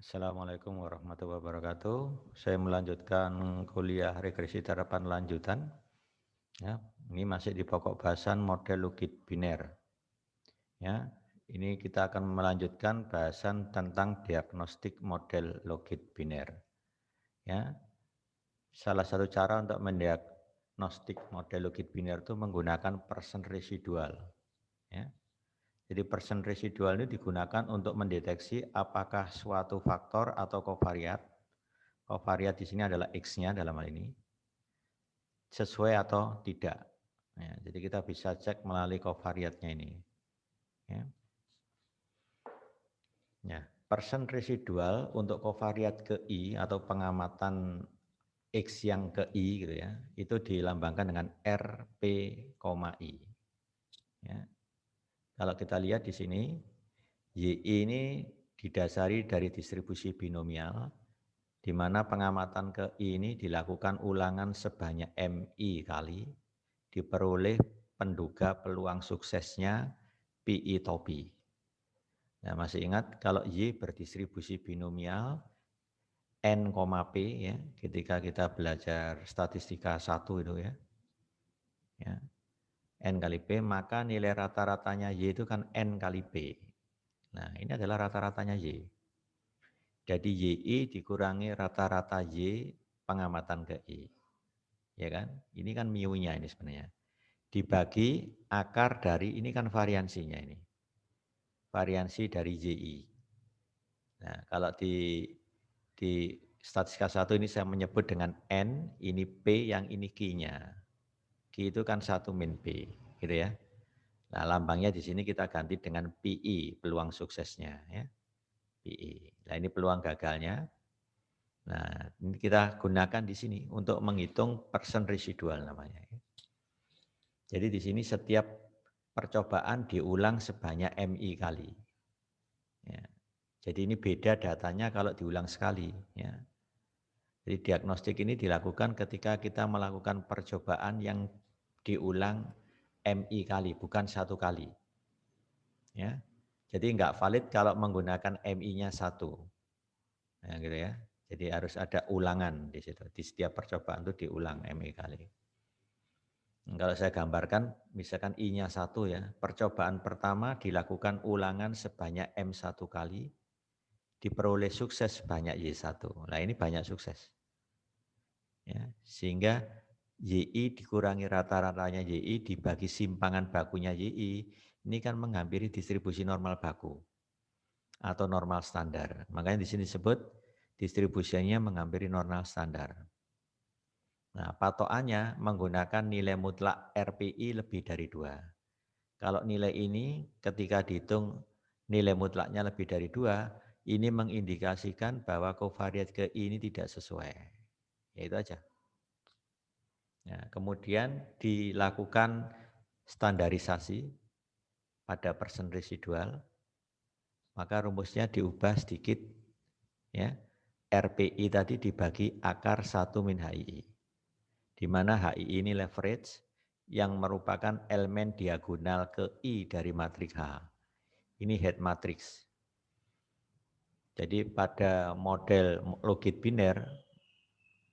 Assalamualaikum warahmatullahi wabarakatuh. Saya melanjutkan kuliah regresi terapan lanjutan. Ya, ini masih di pokok bahasan model Lugit biner. Ya, ini kita akan melanjutkan bahasan tentang diagnostik model Lugit biner. Ya, salah satu cara untuk mendiagnostik model Lugit biner itu menggunakan person residual. Ya, jadi person residual ini digunakan untuk mendeteksi apakah suatu faktor atau kovariat. Kovariat di sini adalah X-nya dalam hal ini sesuai atau tidak. Ya, jadi kita bisa cek melalui kovariatnya ini. Ya. Ya, person residual untuk kovariat ke I atau pengamatan X yang ke I gitu ya, itu dilambangkan dengan RP, I. Ya. Kalau kita lihat di sini, YI ini didasari dari distribusi binomial, di mana pengamatan ke I ini dilakukan ulangan sebanyak MI kali, diperoleh penduga peluang suksesnya PI topi. Nah, masih ingat kalau Y berdistribusi binomial N, P ya, ketika kita belajar statistika 1 itu ya. Ya. N kali P, maka nilai rata-ratanya Y itu kan N kali P. Nah, ini adalah rata-ratanya Y. Jadi YI dikurangi rata-rata Y pengamatan ke I. Ya kan? Ini kan mu-nya ini sebenarnya. Dibagi akar dari, ini kan variansinya ini. Variansi dari YI. Nah, kalau di statistika 1 ini saya menyebut dengan N, ini P, yang ini Q-nya. Q itu kan 1 min P, gitu ya. Nah, lambangnya di sini kita ganti dengan PI, peluang suksesnya ya. PI. Nah, ini peluang gagalnya. Nah, ini kita gunakan di sini untuk menghitung person residual namanya. Jadi di sini setiap percobaan diulang sebanyak MI kali. Ya. Jadi ini beda datanya kalau diulang sekali. Ya. Jadi diagnostik ini dilakukan ketika kita melakukan percobaan yang diulang MI kali, bukan satu kali. Ya. Jadi enggak valid kalau menggunakan MI-nya satu. Ya, gitu ya. Jadi harus ada ulangan di situ. Di setiap percobaan itu diulang MI kali. Kalau saya gambarkan, misalkan I-nya 1 ya, percobaan pertama dilakukan ulangan sebanyak M1 kali, diperoleh sukses sebanyak Y1. Nah ini banyak sukses. Ya, sehingga YI dikurangi rata-ratanya YI dibagi simpangan bakunya YI, ini kan menghampiri distribusi normal baku atau normal standar. Makanya di sini disebut distribusinya menghampiri normal standar. Nah, patokannya menggunakan nilai mutlak RPI lebih dari 2. Kalau nilai ini ketika dihitung nilai mutlaknya lebih dari 2, ini mengindikasikan bahwa kovariat ke I ini tidak sesuai. Ya itu aja. Ya, kemudian dilakukan standarisasi pada person residual, maka rumusnya diubah sedikit. Ya, RPI tadi dibagi akar 1 min HII. Di mana HI ini leverage yang merupakan elemen diagonal ke I dari matriks H. Ini head matrix. Jadi pada model logit biner,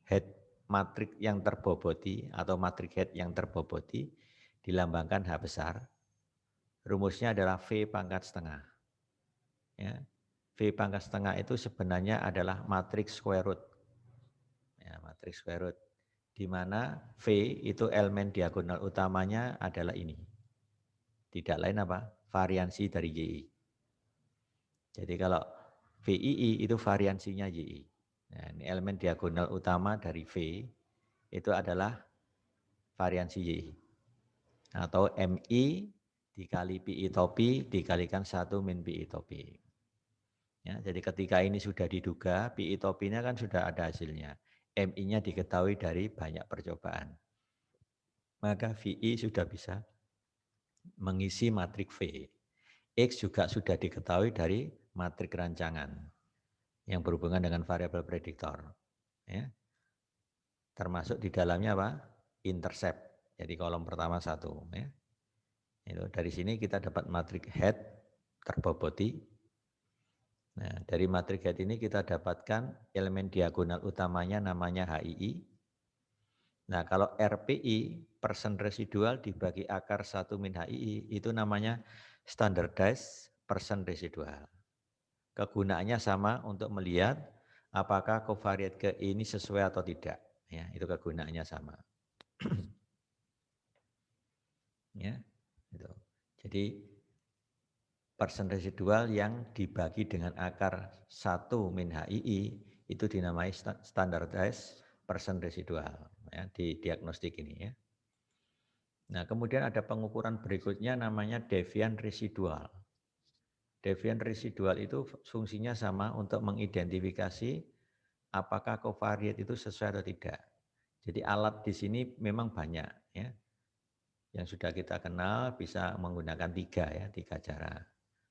head matrix yang terboboti atau matriks head yang terboboti dilambangkan H besar. Rumusnya adalah V pangkat setengah. Ya. V pangkat setengah itu sebenarnya adalah matriks square root. Ya, matriks square root. Di mana V itu elemen diagonal utamanya adalah ini. Tidak lain apa? Variansi dari YI. Jadi kalau VII itu variansinya YI. Nah, ini elemen diagonal utama dari V itu adalah variansi YI. Atau MI dikali PI topi dikalikan 1 min PI topi. Ya, jadi ketika ini sudah diduga, PI topinya kan sudah ada hasilnya. MI-nya diketahui dari banyak percobaan. Maka VI sudah bisa mengisi matriks V. X juga sudah diketahui dari matriks rancangan yang berhubungan dengan variabel prediktor. Ya. Termasuk di dalamnya apa? Intercept. Jadi kolom pertama 1. Ya. Itu dari sini kita dapat matriks head terboboti. Nah, dari matrix height ini kita dapatkan elemen diagonal utamanya namanya HII. Nah, kalau RPI, persen residual dibagi akar 1 min HII, itu namanya standardized persen residual. Kegunaannya sama untuk melihat apakah covariate ke ini sesuai atau tidak. Ya, itu kegunaannya sama. Ya, gitu. Jadi persen residual yang dibagi dengan akar 1 min HII itu dinamai standardized persen residual ya, di diagnostik ini ya. Nah, kemudian ada pengukuran berikutnya namanya devian residual. Devian residual itu fungsinya sama untuk mengidentifikasi apakah covariate itu sesuai atau tidak. Jadi alat di sini memang banyak ya. Yang sudah kita kenal bisa menggunakan tiga cara.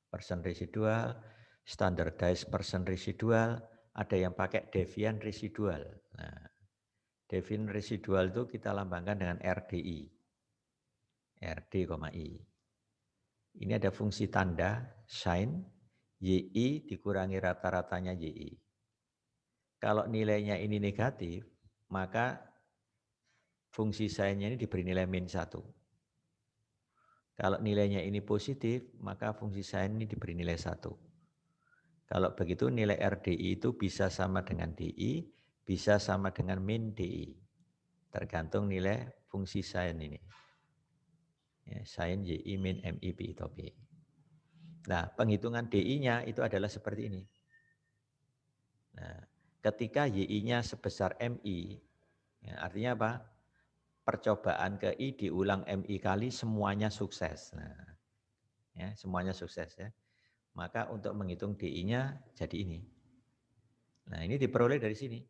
Persen residual, standardized persen residual, ada yang pakai devian residual. Nah, devian residual itu kita lambangkan dengan RDI. RD,I. Ini ada fungsi tanda, sign, YI dikurangi rata-ratanya YI. Kalau nilainya ini negatif, maka fungsi sign-nya ini diberi nilai -1. Kalau nilainya ini positif, maka fungsi sign ini diberi nilai 1. Kalau begitu nilai RDI itu bisa sama dengan DI, bisa sama dengan min DI. Tergantung nilai fungsi sin ini. Ya, sin YI min MI pi atau P. Nah, penghitungan DI-nya itu adalah seperti ini. Nah, ketika YI-nya sebesar MI, ya, artinya apa? Percobaan ke I diulang MI kali semuanya sukses. Nah, ya, semuanya sukses ya. Maka untuk menghitung DI-nya jadi ini. Nah, ini diperoleh dari sini.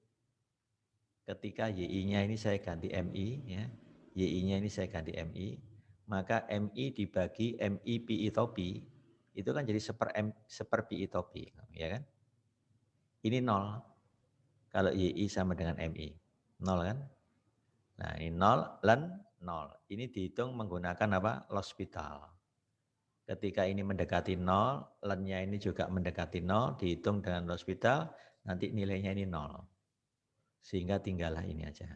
Ketika YI-nya ini saya ganti MI, ya, YI-nya ini saya ganti MI, maka MI dibagi MI pi atau pi, itu kan jadi seper pi atau pi, ya kan? Ini 0, kalau YI sama dengan MI, 0 kan? Nah ini 0, len 0. Ini dihitung menggunakan apa? L'Hospital. Ketika ini mendekati 0, lennya ini juga mendekati 0, dihitung dengan L'Hospital, nanti nilainya ini 0. Sehingga tinggallah ini aja.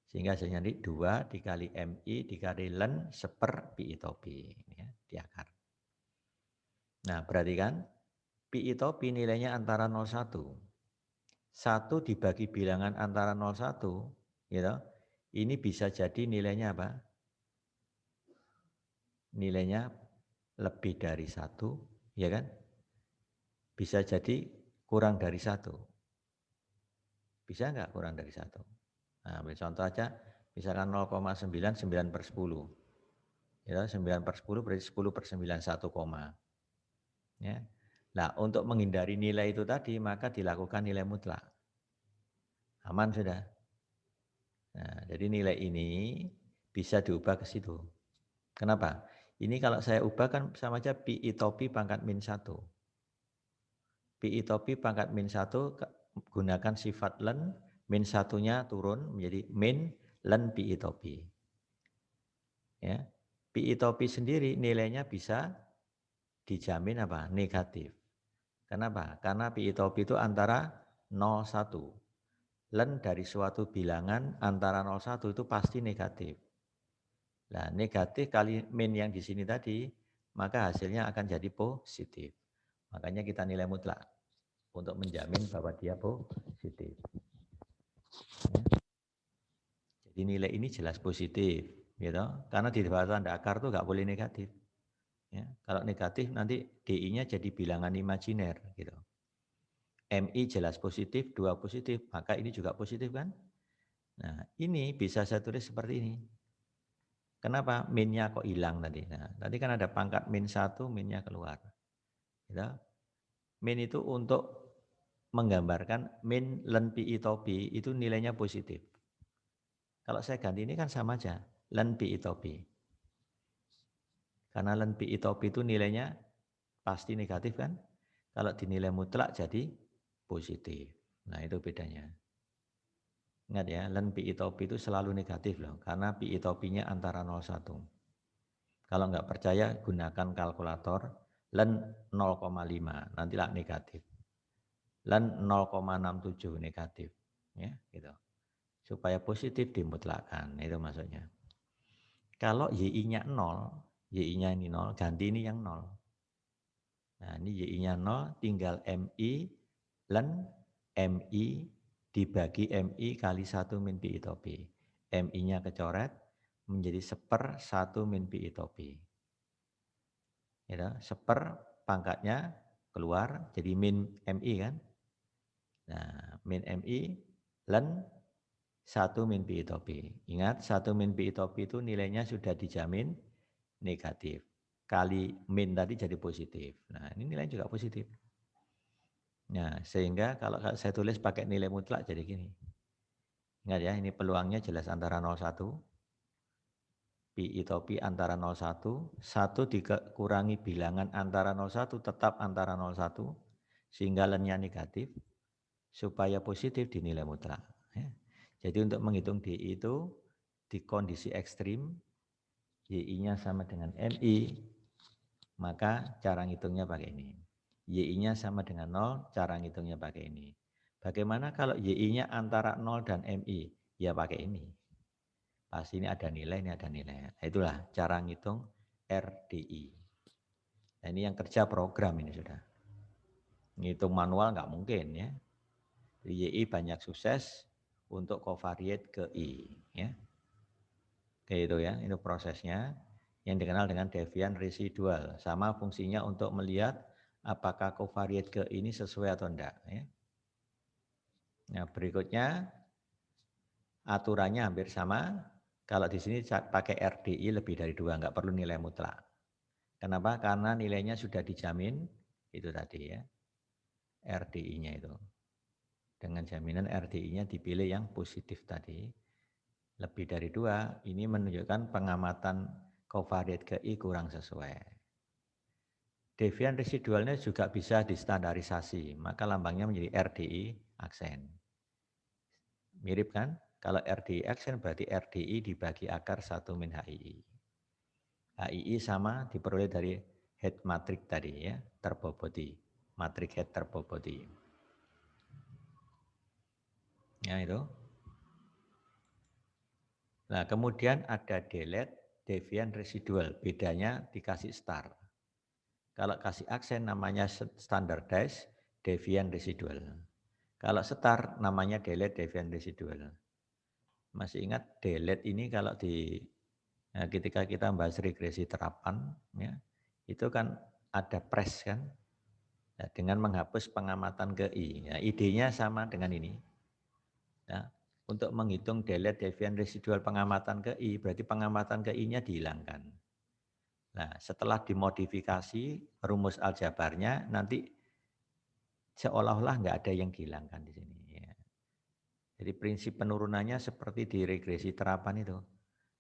Sehingga hasilnya nanti 2 dikali MI dikali len seper pi atau pi. Ya, di akar. Nah berarti kan pi atau pi nilainya antara 0,1. 1 dibagi bilangan antara 0,1. Gitu, ini bisa jadi nilainya apa? Nilainya lebih dari 1. Ya kan? Bisa jadi kurang dari 1. Bisa enggak kurang dari 1? Nah, contoh aja, misalkan 0,99/10. Ya, 9/10 berarti 10/9, 1 koma. Ya. Nah, untuk menghindari nilai itu tadi, maka dilakukan nilai mutlak. Aman sudah. Nah, jadi nilai ini bisa diubah ke situ. Kenapa? Ini kalau saya ubah kan sama aja pi atau pi pangkat -1. Pi atau pi pangkat -1 gunakan sifat len, -1-nya turun menjadi min len pi atau pi. Ya. Pi atau pi sendiri nilainya bisa dijamin apa? Negatif. Kenapa? Karena pi atau pi itu antara 0,1. Len dari suatu bilangan antara 0,1 itu pasti negatif. Nah, negatif kali min yang di sini tadi, maka hasilnya akan jadi positif. Makanya kita nilai mutlak untuk menjamin bahwa dia positif. Ya. Jadi nilai ini jelas positif, gitu. Karena di bawah tanda akar itu nggak boleh negatif. Ya. Kalau negatif nanti DI-nya jadi bilangan imajiner, gitu. MI jelas positif, 2 positif, maka ini juga positif kan? Nah, ini bisa saya tulis seperti ini. Kenapa? Min-nya kok hilang tadi? Nah, tadi kan ada pangkat -1, min-nya keluar. Gitu. Min itu untuk menggambarkan min len pi atau pi itu nilainya positif. Kalau saya ganti ini kan sama aja, len pi atau pi. Karena len pi atau pi itu nilainya pasti negatif kan? Kalau dinilai mutlak jadi positif. Nah, itu bedanya. Ingat ya, len pi atau pi itu selalu negatif loh, karena pi atau pi-nya antara 0,1. Kalau nggak percaya, gunakan kalkulator, len 0,5, nantilah negatif. dan 0,67 negatif. Ya, gitu. Supaya positif dimutlakkan, itu maksudnya. Kalau YI-nya 0, YI-nya ini 0, ganti ini yang 0. Nah, ini YI-nya 0, tinggal MI, len MI dibagi MI kali 1 min pi atau P. MI-nya kecoret menjadi 1/1 min pi atau P. Ya, 1/, pangkatnya keluar jadi min MI kan. Nah, min MI len 1 min pi atau P. Ingat 1 min pi atau P itu nilainya sudah dijamin negatif. Kali min tadi jadi positif. Nah, ini nilai juga positif. Nah, sehingga kalau saya tulis pakai nilai mutlak jadi gini. Ingat ya, ini peluangnya jelas antara 0,1. Pi atau Pi antara 0,1. 1 dikurangi bilangan antara 0,1 tetap antara 0,1. Sehingga lennya negatif. Supaya positif dinilai mutlak. Ya. Jadi untuk menghitung DI itu di kondisi ekstrim, YI-nya sama dengan MI, maka cara ngitungnya pakai ini. YI-nya sama dengan 0, cara ngitungnya pakai ini. Bagaimana kalau YI-nya antara 0 dan MI? Ya pakai ini. Pas ini ada nilai, ini ada nilai. Nah, itulah cara ngitung RDI. Nah, ini yang kerja program ini sudah. Ngitung manual nggak mungkin ya. YI banyak sukses untuk covariate ke I. Ya. Kayak itu ya, itu prosesnya yang dikenal dengan devian residual. Sama fungsinya untuk melihat apakah covariate ke ini sesuai atau enggak. Ya. Nah berikutnya aturannya hampir sama. Kalau di sini pakai RDI lebih dari 2, nggak perlu nilai mutlak. Kenapa? Karena nilainya sudah dijamin, itu tadi ya, RDI-nya itu. Dengan jaminan RDI-nya dipilih yang positif tadi. Lebih dari 2, ini menunjukkan pengamatan covariate ke I kurang sesuai. Devian residualnya juga bisa distandarisasi, maka lambangnya menjadi RDI aksen. Mirip kan? Kalau RDI aksen berarti RDI dibagi akar 1 min HII. HII sama diperoleh dari head matrix tadi ya, terboboti. Matrix head terboboti. Ya itu. Nah kemudian ada delete, devian residual. Bedanya dikasih star. Kalau kasih aksen namanya standardized, devian residual. Kalau star namanya delete, devian residual. Masih ingat delete ini kalau ketika kita bahas regresi terapan, ya, itu kan ada press kan, ya, dengan menghapus pengamatan ke I. Ya, idenya sama dengan ini. Ya, untuk menghitung delete, devian residual pengamatan ke I, berarti pengamatan ke I-nya dihilangkan. Nah, setelah dimodifikasi rumus aljabarnya, nanti seolah-olah nggak ada yang dihilangkan di sini. Ya. Jadi prinsip penurunannya seperti di regresi terapan itu.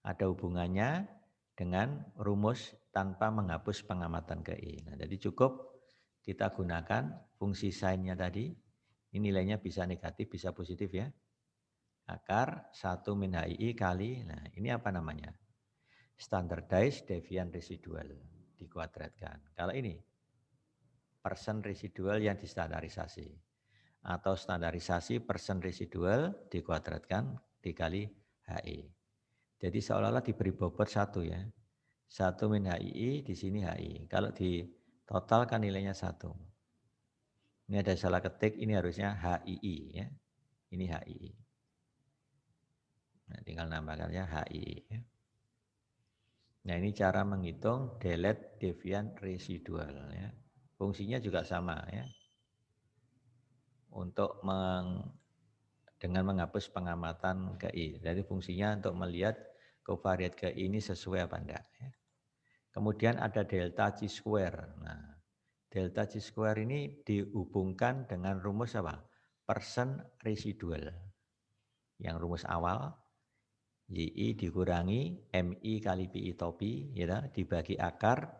Ada hubungannya dengan rumus tanpa menghapus pengamatan ke I. Nah, jadi cukup kita gunakan fungsi sin-nya tadi. Ini nilainya bisa negatif, bisa positif ya. Akar 1 min HII kali, nah ini apa namanya? Standardized devian residual dikuadratkan. Kalau ini persen residual yang distandarisasi atau standarisasi persen residual dikuadratkan dikali HI. Jadi seolah-olah diberi bobot 1 ya. 1 min HII di sini HI. Kalau di total kan nilainya 1. Ini ada salah ketik, ini harusnya HII ya. Ini HII. Nah, tinggal nambahkannya HII ya. Nah ini cara menghitung delete devian residual ya. Fungsinya juga sama ya. Untuk dengan menghapus pengamatan KI. Jadi fungsinya untuk melihat covariate KI ini sesuai apa enggak. Ya. Kemudian ada delta Chi square. Nah, delta Chi square ini dihubungkan dengan rumus apa? Persen residual. Yang rumus awal, YI dikurangi MI kali PI topi, ya, dibagi akar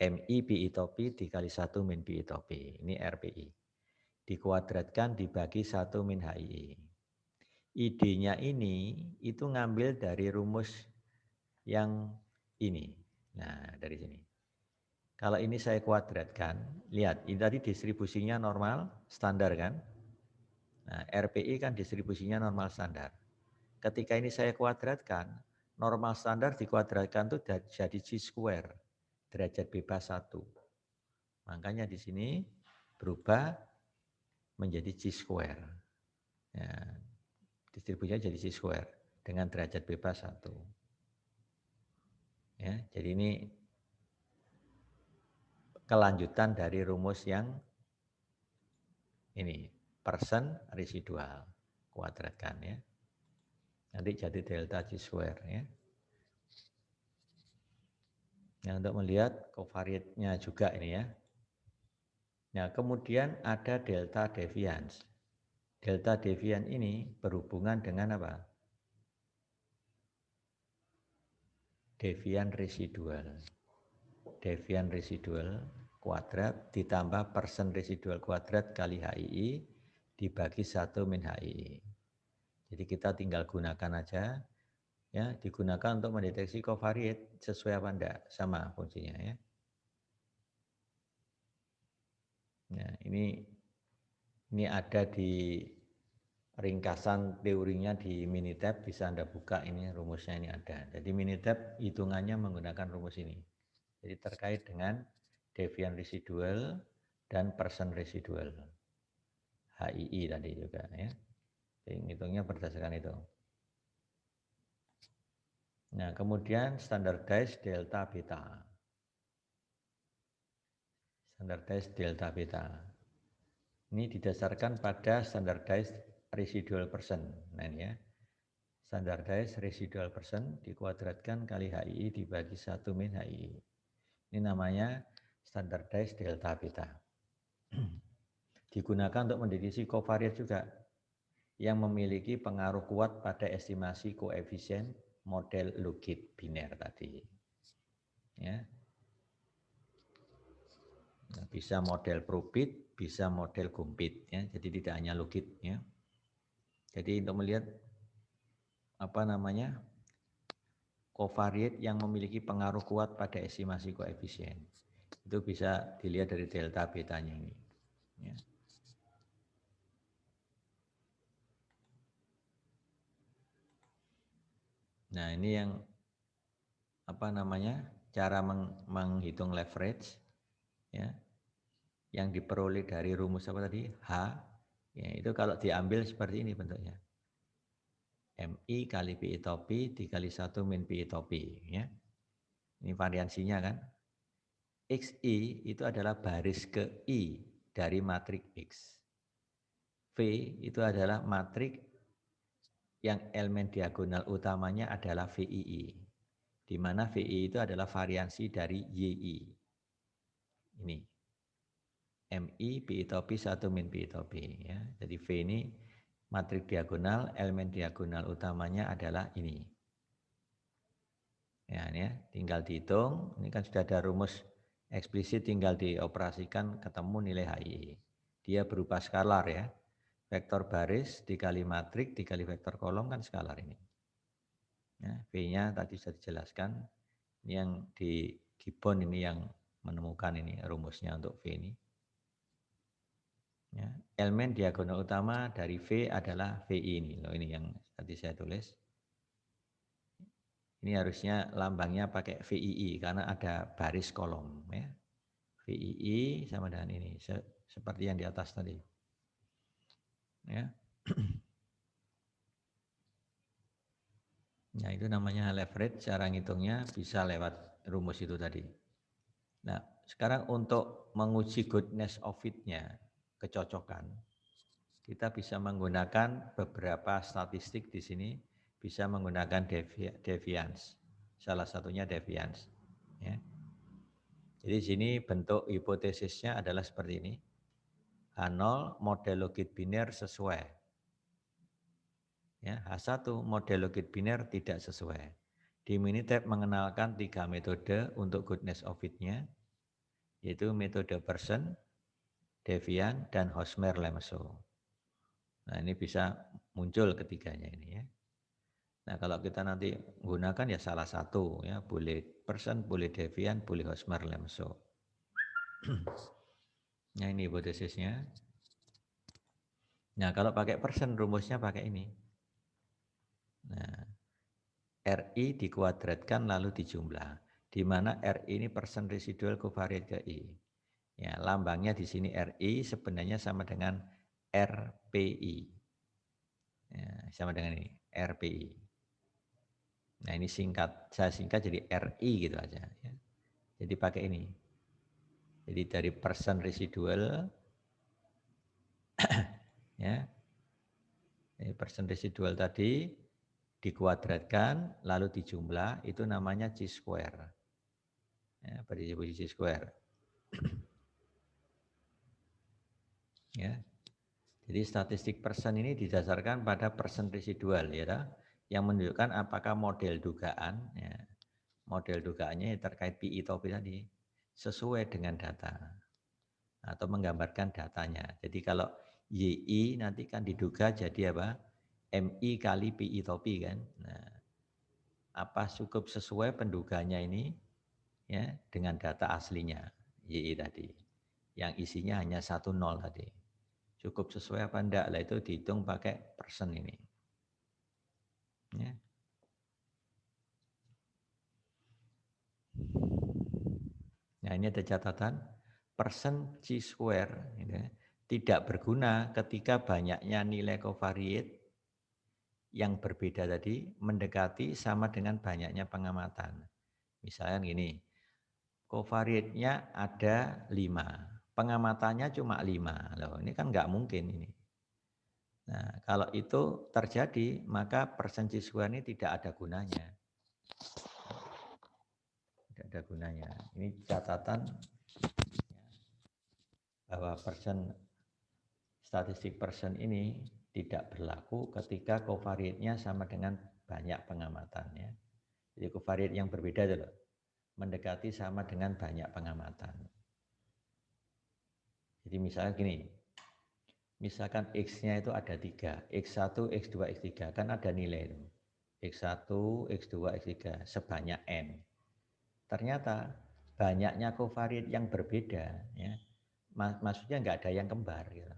MI PI topi dikali 1 min PI topi. Ini RPI. Dikuadratkan dibagi 1 min HII. Idenya ini itu ngambil dari rumus yang ini. Nah, dari sini. Kalau ini saya kuadratkan, lihat ini tadi distribusinya normal standar kan. Nah, RPI kan distribusinya normal standar. Ketika ini saya kuadratkan, normal standar dikuadratkan itu jadi G square, derajat bebas 1. Makanya di sini berubah menjadi G square. Ya, distribusinya jadi G square dengan derajat bebas 1. Ya, jadi ini kelanjutan dari rumus yang ini, persen residual. Kuadratkan ya. Nanti jadi delta G square ya. Nah, untuk melihat covariatnya juga ini ya. Nah, kemudian ada delta deviance. Delta deviance ini berhubungan dengan apa? Devian residual. Devian residual kuadrat ditambah persen residual kuadrat kali HII dibagi 1 min HII. Jadi kita tinggal gunakan aja, ya, digunakan untuk mendeteksi covariate sesuai apa enggak, sama fungsinya ya. Nah, ini ada di ringkasan teorinya di Minitab, bisa Anda buka ini rumusnya ini ada. Jadi Minitab hitungannya menggunakan rumus ini. Jadi terkait dengan devian residual dan persen residual. HII tadi juga ya. Jadi ngitungnya berdasarkan itu. Nah, kemudian standardized delta beta. Standardized delta beta. Ini didasarkan pada standardized residual percent. Nah, ini ya. Standardized residual percent dikuadratkan kali HII dibagi 1 min HII. Ini namanya standardized delta beta. Digunakan untuk mendeteksi covariat juga yang memiliki pengaruh kuat pada estimasi koefisien model Lugit biner tadi. Ya. Nah, bisa model Probit, bisa model Gumpit ya. Jadi tidak hanya Lugit ya. Jadi untuk melihat apa namanya? Covariate yang memiliki pengaruh kuat pada estimasi koefisien. Itu bisa dilihat dari delta betanya ini. Ya. Nah, ini yang apa namanya? Cara menghitung leverage ya. Yang diperoleh dari rumus apa tadi? H. Ya, itu kalau diambil seperti ini bentuknya. MI kali PI topi dikali 1 min PI topi ya. Ini variansinya kan. XI itu adalah baris ke I dari matriks X. V itu adalah matriks yang elemen diagonal utamanya adalah VII. Di mana VI itu adalah variansi dari YI. Ini. MI PI topi 1 min PI topi ya. Jadi V ini matriks diagonal, elemen diagonal utamanya adalah ini. Ya, ini ya, tinggal dihitung. Ini kan sudah ada rumus eksplisit, tinggal dioperasikan ketemu nilai HI. Dia berupa skalar ya. Vektor baris dikali matrik dikali vektor kolom kan skalar ini. Ya, V-nya tadi sudah dijelaskan. Ini yang di Gibbon ini yang menemukan ini rumusnya untuk V ini. Ya, elemen diagonal utama dari V adalah VI ini. Loh, ini yang tadi saya tulis. Ini harusnya lambangnya pakai VII karena ada baris kolom ya. VII sama dengan ini seperti yang di atas tadi. Ya. Nah, itu namanya leverage, cara ngitungnya bisa lewat rumus itu tadi. Nah, sekarang untuk menguji goodness of fit-nya, kecocokan, kita bisa menggunakan beberapa statistik di sini, bisa menggunakan deviance. Salah satunya deviance. Ya. Jadi sini bentuk hipotesisnya adalah seperti ini. H0 model logit biner sesuai. Ya, H1 model logit biner tidak sesuai. Di Minitab mengenalkan 3 metode untuk goodness of fit-nya, yaitu metode Pearson, Devian, dan Hosmer-Lemeso. Nah, ini bisa muncul ketiganya ini ya. Nah, kalau kita nanti gunakan ya salah satu ya, boleh Pearson, boleh Devian, boleh Hosmer-Lemeso. Nah ini hipotesisnya. Nah kalau pakai persen rumusnya pakai ini. Nah, RI dikuadratkan lalu dijumlah. Di mana RI ini persen residual covariat ke I. Ya, lambangnya di sini RI sebenarnya sama dengan RPI. Ya, sama dengan ini, RPI. Nah ini saya singkat jadi RI gitu aja. Ya. Jadi pakai ini. Jadi dari persen residual, ya, persen residual tadi dikuadratkan lalu dijumlah itu namanya C square. Ya, berdiskusi C square. Ya. Jadi statistik persen ini didasarkan pada persen residual ya, yang menunjukkan apakah model dugaan, ya, model dugaannya terkait PI topi tadi sesuai dengan data atau menggambarkan datanya. Jadi kalau YI nanti kan diduga jadi apa? MI kali PI topi kan. Nah, apa cukup sesuai penduganya ini ya dengan data aslinya YI tadi. Yang isinya hanya 10 tadi. Cukup sesuai apa enggak? Lah itu dihitung pakai persen ini. Ya. Nah ini ada catatan, persen C square gitu ya, tidak berguna ketika banyaknya nilai covariate yang berbeda tadi mendekati sama dengan banyaknya pengamatan. Misalnya gini, covariate-nya ada 5, pengamatannya cuma 5. Loh, ini kan nggak mungkin ini. Nah, kalau itu terjadi, maka persen C square ini tidak ada gunanya. Tidak ada gunanya. Ini catatan bahwa statistik persen ini tidak berlaku ketika covariate-nya sama dengan banyak pengamatan. Ya. Jadi covariate yang berbeda itu loh, mendekati sama dengan banyak pengamatan. Jadi misalnya gini, misalkan X-nya itu ada 3, X1, X2, X3, kan ada nilai itu. X1, X2, X3, sebanyak N. Ternyata banyaknya covariate yang berbeda, ya, maksudnya nggak ada yang kembar. Gitu.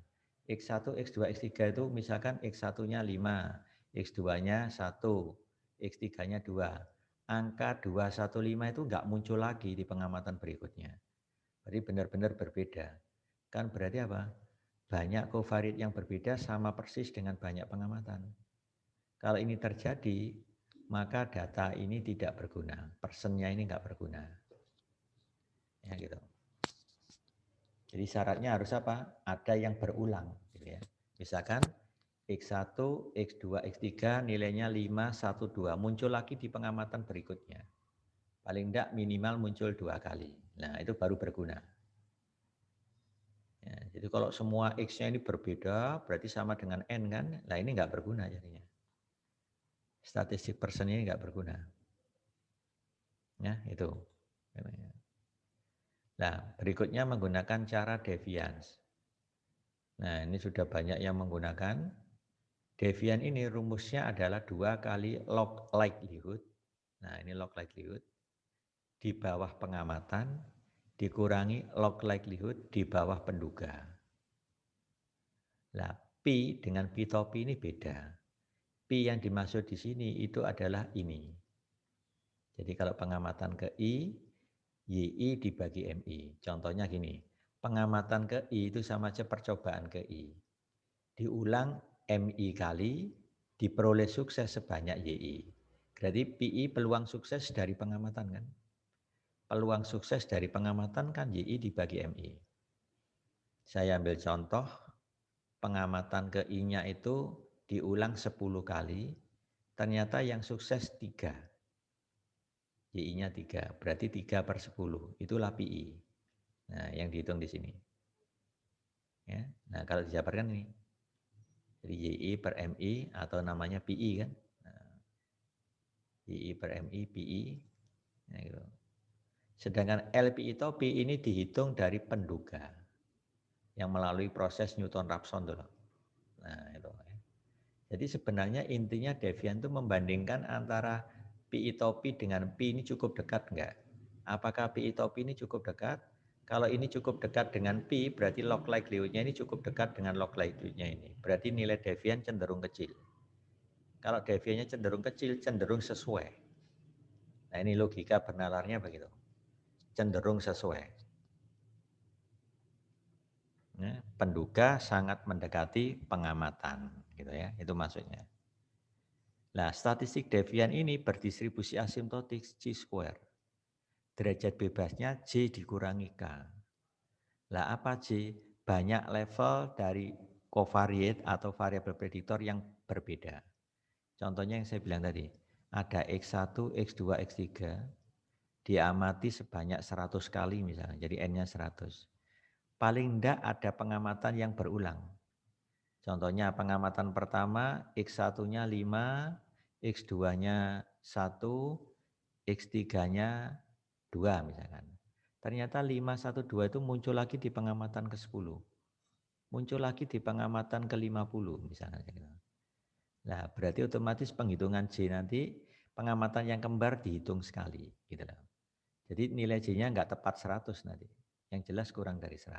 X1, X2, X3 itu misalkan X1-nya 5, X2-nya 1, X3-nya 2. Angka 215 itu nggak muncul lagi di pengamatan berikutnya. Berarti benar-benar berbeda. Kan berarti apa? Banyak covariate yang berbeda sama persis dengan banyak pengamatan. Kalau ini terjadi, maka data ini tidak berguna. Persennya ini nggak berguna. Ya gitu. Jadi syaratnya harus apa? Ada yang berulang. Gitu ya. Misalkan X1, X2, X3 nilainya 5, 1, 2. Muncul lagi di pengamatan berikutnya. Paling tidak minimal muncul 2 kali. Nah itu baru berguna. Ya, jadi kalau semua X-nya ini berbeda, berarti sama dengan N kan? Nah ini nggak berguna jadinya. Statistik persen ini nggak berguna. Ya itu. Nah berikutnya menggunakan cara deviance. Nah ini sudah banyak yang menggunakan. Devian ini rumusnya adalah 2 kali log likelihood. Nah ini log likelihood. Di bawah pengamatan dikurangi log likelihood di bawah penduga. Nah P dengan P topi ini beda. P yang dimaksud di sini itu adalah ini. Jadi kalau pengamatan ke I, YI dibagi MI. Contohnya gini, pengamatan ke I itu sama aja percobaan ke I. Diulang MI kali, diperoleh sukses sebanyak YI. Berarti PI peluang sukses dari pengamatan kan. Peluang sukses dari pengamatan kan YI dibagi MI. Saya ambil contoh, pengamatan ke I-nya itu diulang 10 kali, ternyata yang sukses 3. YI-nya 3, berarti 3/10, itulah PI. Nah, yang dihitung di sini. Ya. Nah, kalau dijabarkan ini. Jadi YI per MI atau namanya PI kan. Nah, YI per MI, PI. Nah, gitu. Sedangkan LPI topi ini dihitung dari penduga yang melalui proses Newton-Raphson tuh. Nah, itu. Jadi sebenarnya intinya Devian itu membandingkan antara PI topi dengan P ini cukup dekat enggak? Apakah PI topi ini cukup dekat? Kalau ini cukup dekat dengan pi, berarti log likelihood-nya ini cukup dekat dengan log likelihood-nya ini. Berarti nilai devian cenderung kecil. Kalau deviannya cenderung kecil, cenderung sesuai. Nah ini logika bernalarnya begitu. Cenderung sesuai. Ya, penduga sangat mendekati pengamatan, gitu ya. Itu maksudnya. Nah, statistik devian ini berdistribusi asimptotik Chi-square. Derajat bebasnya J dikurangi K. Lah apa J? Banyak level dari covariate atau variabel prediktor yang berbeda. Contohnya yang saya bilang tadi, ada X1, X2, X3, diamati sebanyak 100 kali misalnya, jadi N-nya 100. Paling enggak ada pengamatan yang berulang. Contohnya pengamatan pertama, X1-nya 5, X2-nya 1, X3-nya 2 misalkan. Ternyata 5, 1, 2 itu muncul lagi di pengamatan ke-10. Muncul lagi di pengamatan ke-50 misalnya. Nah, berarti otomatis penghitungan J nanti pengamatan yang kembar dihitung sekali. Gitu loh. Jadi nilai J-nya enggak tepat 100 nanti. Yang jelas kurang dari 100.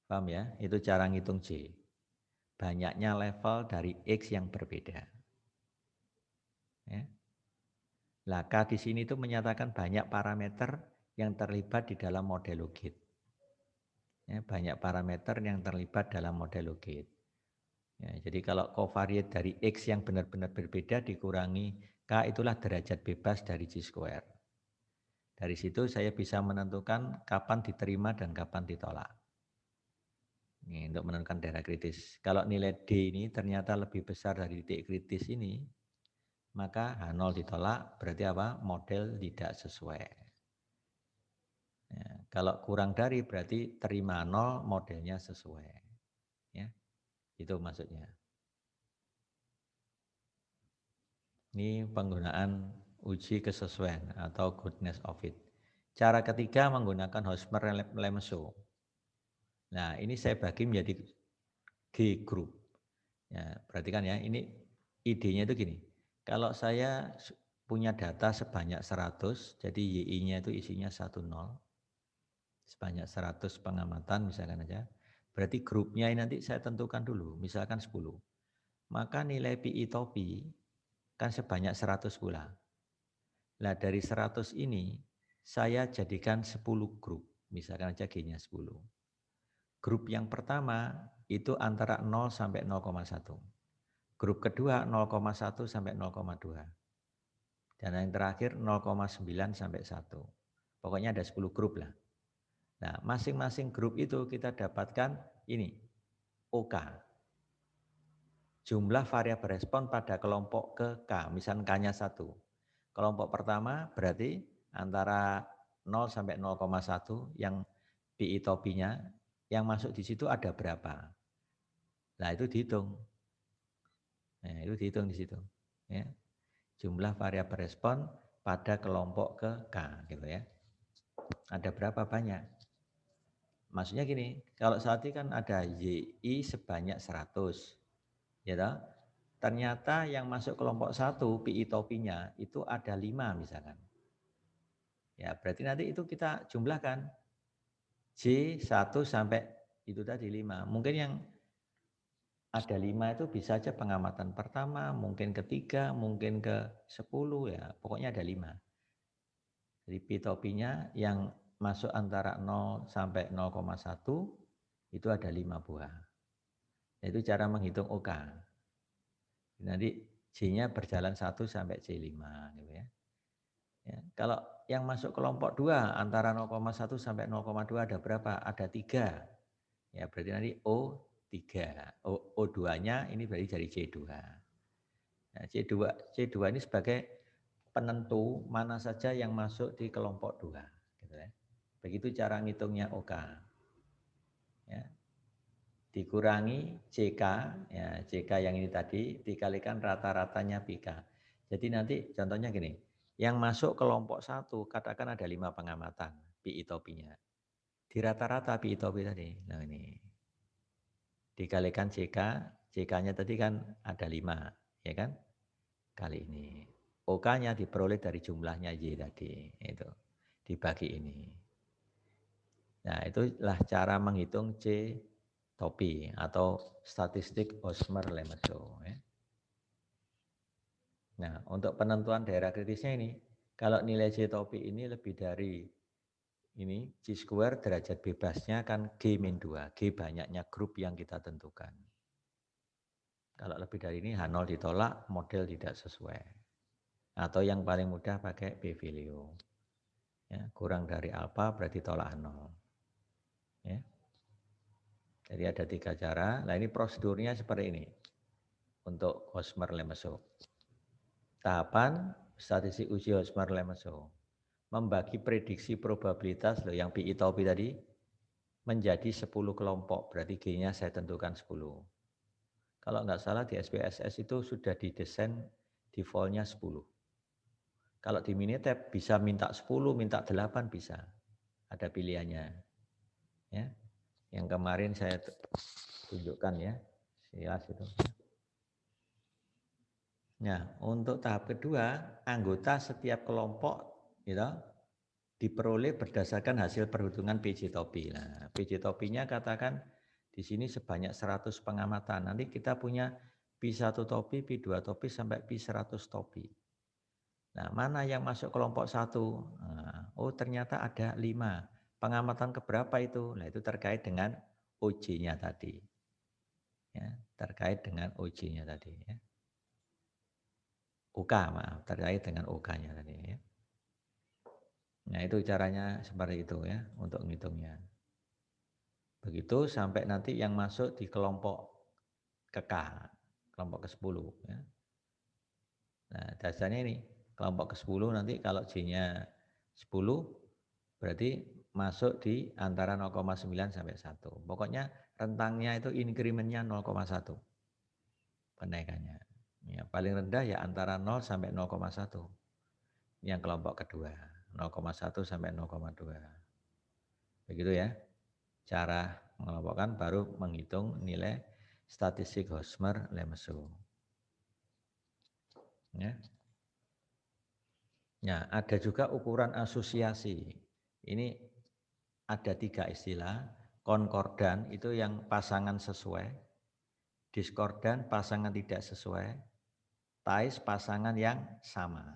Paham ya? Itu cara ngitung J. Banyaknya level dari X yang berbeda. Ya. Lah K di sini itu menyatakan banyak parameter yang terlibat di dalam model logit. Ya, banyak parameter yang terlibat dalam model logit. Ya, jadi kalau covariate dari X yang benar-benar berbeda dikurangi K, itulah derajat bebas dari Chi-square. Dari situ saya bisa menentukan kapan diterima dan kapan ditolak. Ini untuk menentukan daerah kritis. Kalau nilai D ini ternyata lebih besar dari titik kritis ini, maka H0 ditolak, berarti apa? Model tidak sesuai. Ya, kalau kurang dari berarti terima 0, modelnya sesuai. Ya, itu maksudnya. Ini penggunaan uji kesesuaian atau goodness of fit. Cara ketiga menggunakan Hosmer-Lemeshow. Nah, ini saya bagi menjadi G group. Ya, perhatikan ya, ini idenya itu gini. Kalau saya punya data sebanyak 100, jadi YI-nya itu isinya 10, sebanyak 100 pengamatan misalkan aja, berarti grupnya ini nanti saya tentukan dulu, misalkan 10. Maka nilai PI topi kan sebanyak 100 pula. Nah dari 100 ini saya jadikan 10 grup, misalkan aja G-nya 10. Grup yang pertama itu antara 0 sampai 0,1. Grup kedua 0,1 sampai 0,2. Dan yang terakhir 0,9 sampai 1. Pokoknya ada 10 grup lah. Nah, masing-masing grup itu kita dapatkan ini, OK. Jumlah variabel respon pada kelompok ke K, misalnya K-nya 1. Kelompok pertama berarti antara 0 sampai 0,1 yang PI topinya, yang masuk di situ ada berapa. Nah, itu dihitung. Nah, itu dihitung di situ. Ya. Jumlah variabel respon pada kelompok ke K, gitu ya. Ada berapa banyak? Maksudnya gini, kalau saat ini kan ada YI sebanyak 100, ya toh? Ternyata yang masuk kelompok 1, PI topinya itu ada 5 misalkan. Ya, berarti nanti itu kita jumlahkan J1 sampai itu tadi 5. Mungkin yang ada 5 itu bisa aja pengamatan pertama, mungkin ketiga, mungkin ke 10 ya, pokoknya ada 5. Jadi P-topinya yang masuk antara 0 sampai 0,1 itu ada 5 buah. Itu cara menghitung OK. Nanti J-nya berjalan 1 sampai J5 gitu ya. Ya, kalau yang masuk kelompok 2 antara 0,1 sampai 0,2 ada berapa? Ada 3. Ya, berarti nanti O3. O2-nya ini berarti dari J2. Nah, C2 ini sebagai penentu mana saja yang masuk di kelompok 2 gitu ya. Begitu cara ngitungnya OK. Ya. Dikurangi CK, ya CK yang ini tadi dikalikan rata-ratanya PK. Jadi nanti contohnya gini, yang masuk kelompok 1 katakan ada 5 pengamatan PI topinya. Di rata-rata PI topi tadi. Nah ini. Dikalikan CK, CK-nya tadi kan ada 5, ya kan? Kali ini. OK-nya diperoleh dari jumlahnya Y tadi, itu. Dibagi ini. Nah, itulah cara menghitung C topi atau statistik Hosmer-Lemeso. Ya. Nah, untuk penentuan daerah kritisnya ini, kalau nilai C topi ini lebih dari ini, G square derajat bebasnya kan G-2, G banyaknya grup yang kita tentukan. Kalau lebih dari ini, H0 ditolak, model tidak sesuai. Atau yang paling mudah pakai Bevelio. Ya, kurang dari alfa berarti tolak 0. Ya. Jadi ada 3 cara. Nah ini prosedurnya seperti ini untuk Hosmer-Lemeso. Tahapan statistik uji Hosmer-Lemeso membagi prediksi probabilitas loh yang PI topi tadi menjadi 10 kelompok. Berarti G-nya saya tentukan 10. Kalau nggak salah di SPSS itu sudah didesain default-nya 10. Kalau di Minitab bisa minta 10, minta 8 bisa. Ada pilihannya. Ya. Yang kemarin saya tunjukkan ya. Silas itu. Nah, untuk tahap kedua, anggota setiap kelompok gitu, diperoleh berdasarkan hasil perhitungan PJ Topi. Nah, PJ Topinya katakan di sini sebanyak 100 pengamatan. Nanti kita punya P1 topi, P2 topi sampai P100 topi. Nah, mana yang masuk kelompok 1? Nah, oh ternyata ada 5. Pengamatan keberapa itu? Nah, itu terkait dengan OJ-nya tadi. Ya, terkait dengan OJ-nya tadi ya. UK, maaf, terkait dengan UK-nya tadi ya. Nah, itu caranya seperti itu ya untuk menghitungnya. Begitu sampai nanti yang masuk di kelompok ke-K, kelompok ke-10 ya. Nah, dasarnya ini kelompok ke-10 nanti kalau J-nya 10 berarti masuk di antara 0,9 sampai 1. Pokoknya rentangnya itu increment-nya 0,1 kenaikannya. Ya, paling rendah ya antara 0 sampai 0,1. Yang kelompok kedua 0,1 sampai 0,2. Begitu ya. Cara mengelompokkan baru menghitung nilai statistik Hosmer-Lemeso. Ya. Nah, ada juga ukuran asosiasi. Ini ada 3 istilah. Konkordan itu yang pasangan sesuai, diskordan pasangan tidak sesuai, ties pasangan yang sama.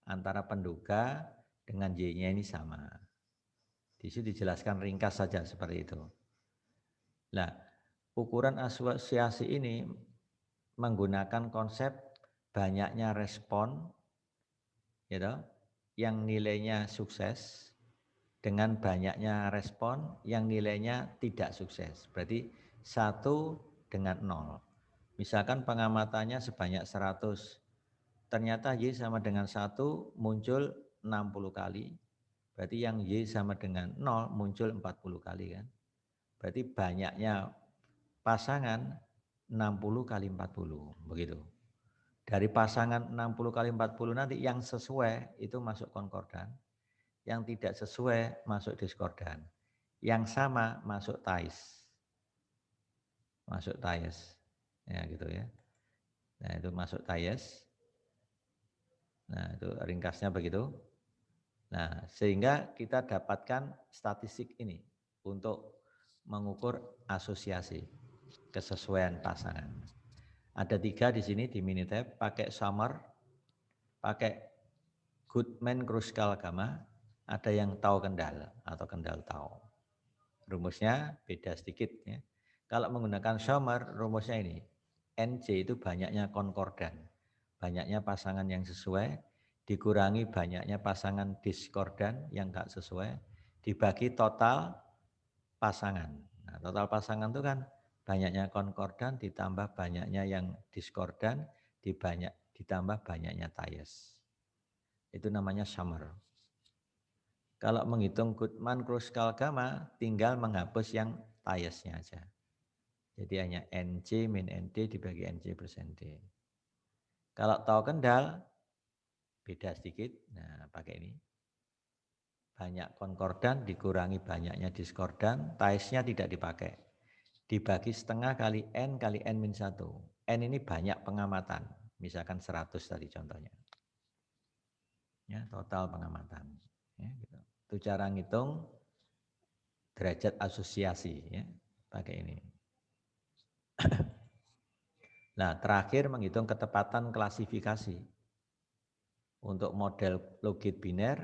Antara penduga dengan Y-nya ini sama. Di situ dijelaskan ringkas saja seperti itu. Nah, ukuran asosiasi ini menggunakan konsep banyaknya respon, gitu, yang nilainya sukses dengan banyaknya respon yang nilainya tidak sukses. Berarti 1 dengan 0. Misalkan pengamatannya sebanyak 100. Ternyata Y sama dengan 1 muncul 60 kali. Berarti yang Y sama dengan 0 muncul 40 kali kan. Berarti banyaknya pasangan 60 kali 40. Begitu. Dari pasangan 60 kali 40 nanti yang sesuai itu masuk konkordan. Yang tidak sesuai masuk diskordan. Yang sama masuk ties. Masuk ties. Ya gitu ya. Nah itu masuk ties. Nah itu ringkasnya begitu. Nah sehingga kita dapatkan statistik ini untuk mengukur asosiasi kesesuaian pasangan. Ada 3 di sini di Minitab, pakai Summer, pakai Goodman-Kruskal gamma, ada yang tau kendal atau kendal tau. Rumusnya beda sedikit ya. Kalau menggunakan Summer, rumusnya ini. NC itu banyaknya konkordan. Banyaknya pasangan yang sesuai, dikurangi banyaknya pasangan diskordan yang enggak sesuai, dibagi total pasangan. Nah, total pasangan itu kan banyaknya konkordan ditambah banyaknya yang diskordan ditambah banyaknya ties. Itu namanya Summer. Kalau menghitung Goodman-Kruskal gamma, tinggal menghapus yang tiesnya aja. Jadi hanya NC min ND dibagi NC plus ND. Kalau tahu kendal, beda sedikit. Nah, pakai ini. Banyak konkordan dikurangi banyaknya diskordan, tiesnya tidak dipakai. Dibagi setengah kali N min 1. N ini banyak pengamatan. Misalkan 100 tadi contohnya. Ya, total pengamatan. Ya, gitu. Itu cara ngitung derajat asosiasi ya, pakai ini. Nah, terakhir menghitung ketepatan klasifikasi. Untuk model logit biner,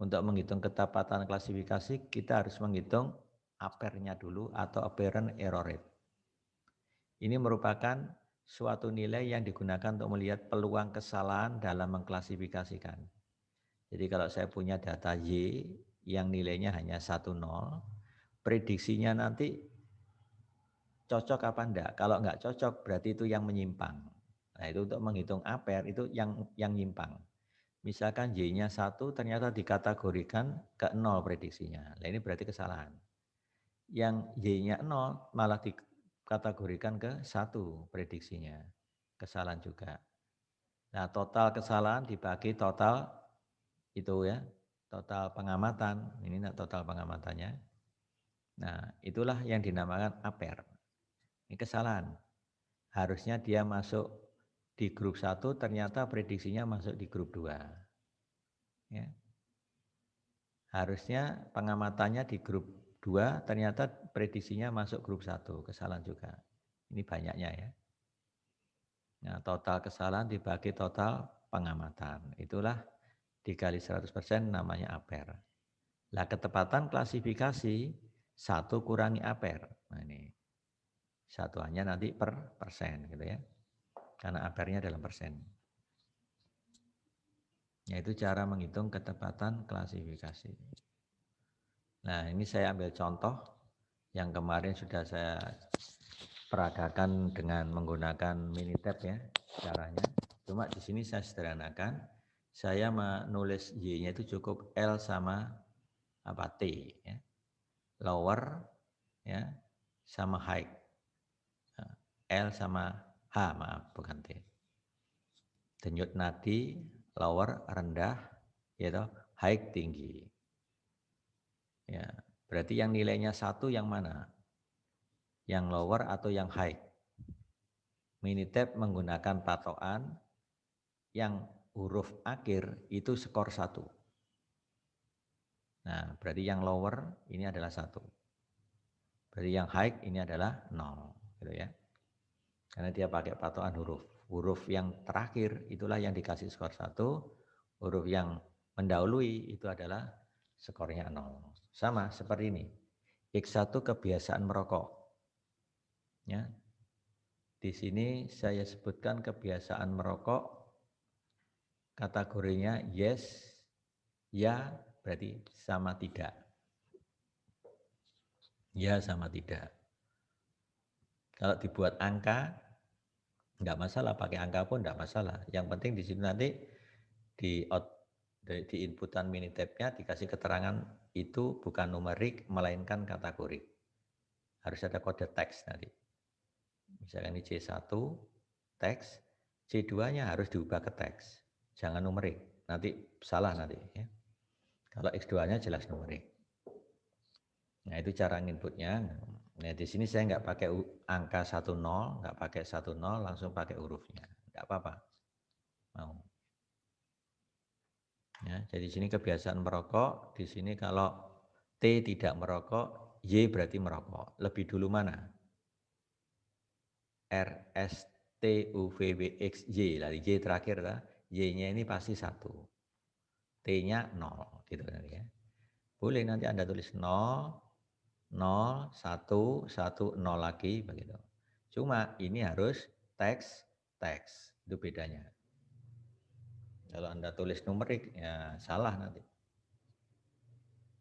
untuk menghitung ketepatan klasifikasi kita harus menghitung apernya dulu atau apparent error rate. Ini merupakan suatu nilai yang digunakan untuk melihat peluang kesalahan dalam mengklasifikasikan. Jadi kalau saya punya data Y yang nilainya hanya 10, prediksinya nanti cocok apa enggak. Kalau enggak cocok berarti itu yang menyimpang. Nah itu untuk menghitung aper itu yang nyimpang. Misalkan Y-nya 1 ternyata dikategorikan ke 0 prediksinya. Nah ini berarti kesalahan. Yang Y-nya 0 malah dikategorikan ke 1 prediksinya. Kesalahan juga. Nah total kesalahan dibagi total itu ya, total pengamatan. Ini total pengamatannya. Nah itulah yang dinamakan aper. Ini kesalahan. Harusnya dia masuk di grup 1, ternyata prediksinya masuk di grup 2. Ya. Harusnya pengamatannya di grup 2, ternyata prediksinya masuk grup 1, kesalahan juga. Ini banyaknya ya. Nah, total kesalahan dibagi total pengamatan. Itulah dikali 100% namanya aper. Nah, ketepatan klasifikasi 1 kurangi aper. Nah, ini satuannya nanti per persen gitu ya. Karena apernya dalam persen. Yaitu cara menghitung ketepatan klasifikasi. Nah, ini saya ambil contoh yang kemarin sudah saya peragakan dengan menggunakan Minitab ya caranya. Cuma di sini saya sederhanakan. Saya menulis Y-nya itu cukup L sama T ya. Lower ya sama high. L sama H, maaf bukan T. Denyut nadi lower rendah yaitu high tinggi. Ya, berarti yang nilainya 1 yang mana? Yang lower atau yang high? Minitab menggunakan patokan yang huruf akhir itu skor 1. Nah, berarti yang lower ini adalah 1. Berarti yang high ini adalah 0, gitu ya. Karena dia pakai patokan huruf. Huruf yang terakhir itulah yang dikasih skor 1. Huruf yang mendahului itu adalah skornya 0. Sama seperti ini. X1 kebiasaan merokok. Ya. Di sini saya sebutkan kebiasaan merokok. Kategorinya yes, ya berarti sama tidak. Ya sama tidak. Kalau dibuat angka, enggak masalah. Pakai angka pun enggak masalah. Yang penting di sini nanti di inputan Minitab-nya dikasih keterangan itu bukan numerik, melainkan kategorik. Harus ada kode teks nanti. Misalkan ini C1, teks. C2-nya harus diubah ke teks. Jangan numerik. Nanti salah nanti. Ya. Kalau X2-nya jelas numerik. Nah itu cara inputnya. Nah di sini saya nggak pakai angka 10, nggak pakai 10, langsung pakai hurufnya. Nggak apa-apa. Mau. Ya, jadi di sini kebiasaan merokok. Di sini kalau T tidak merokok, Y berarti merokok. Lebih dulu mana? R, S, T, U, V, W, X, Y. Dari Y terakhir lah. Y-nya ini pasti 1. T-nya 0. Gitu nanti ya. Boleh nanti Anda tulis 0, 0, 1, 1, 0 lagi begitu. Cuma ini harus teks. Itu bedanya. Kalau Anda tulis numerik ya salah nanti.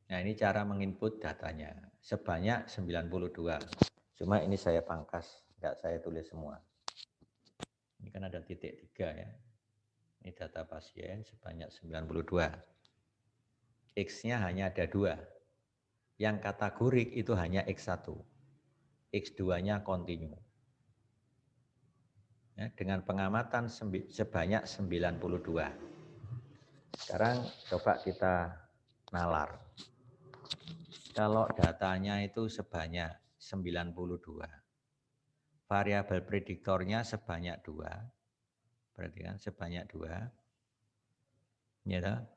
Nah, ini cara menginput datanya. Sebanyak 92. Cuma ini saya pangkas, enggak saya tulis semua. Ini kan ada titik 3 ya. Ini data pasien sebanyak 92. X-nya hanya ada 2. Yang kategorik itu hanya X1. X2-nya kontinu. Ya, dengan pengamatan sebanyak 92. Sekarang coba kita nalar. Kalau datanya itu sebanyak 92. Variabel prediktornya sebanyak 2. Berarti kan sebanyak 2. Ya,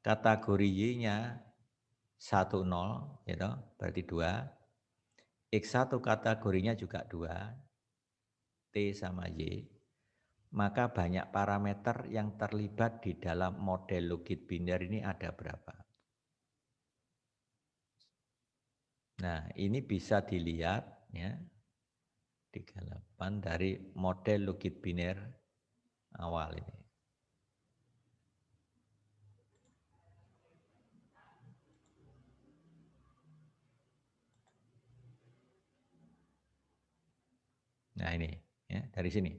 kategori Y-nya 1, 0, gitu, berarti 2. X1 kategorinya juga 2, T sama Y. Maka banyak parameter yang terlibat di dalam model logit biner ini ada berapa? Nah, ini bisa dilihat ya, 38 dari model logit biner awal ini. Nah, ini ya, dari sini.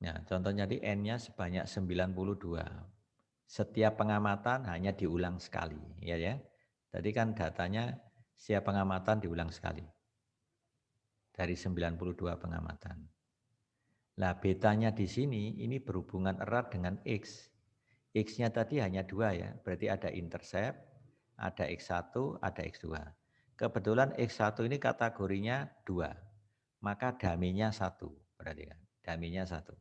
Nah, contohnya di N-nya sebanyak 92. Setiap pengamatan hanya diulang sekali, ya ya. Tadi kan datanya setiap pengamatan diulang sekali. Dari 92 pengamatan. Nah, betanya di sini ini berhubungan erat dengan X. X-nya tadi hanya 2 ya, berarti ada intercept, ada X1, ada X2. Kebetulan X1 ini kategorinya 2, maka daminya 1, berarti kan, daminya 1.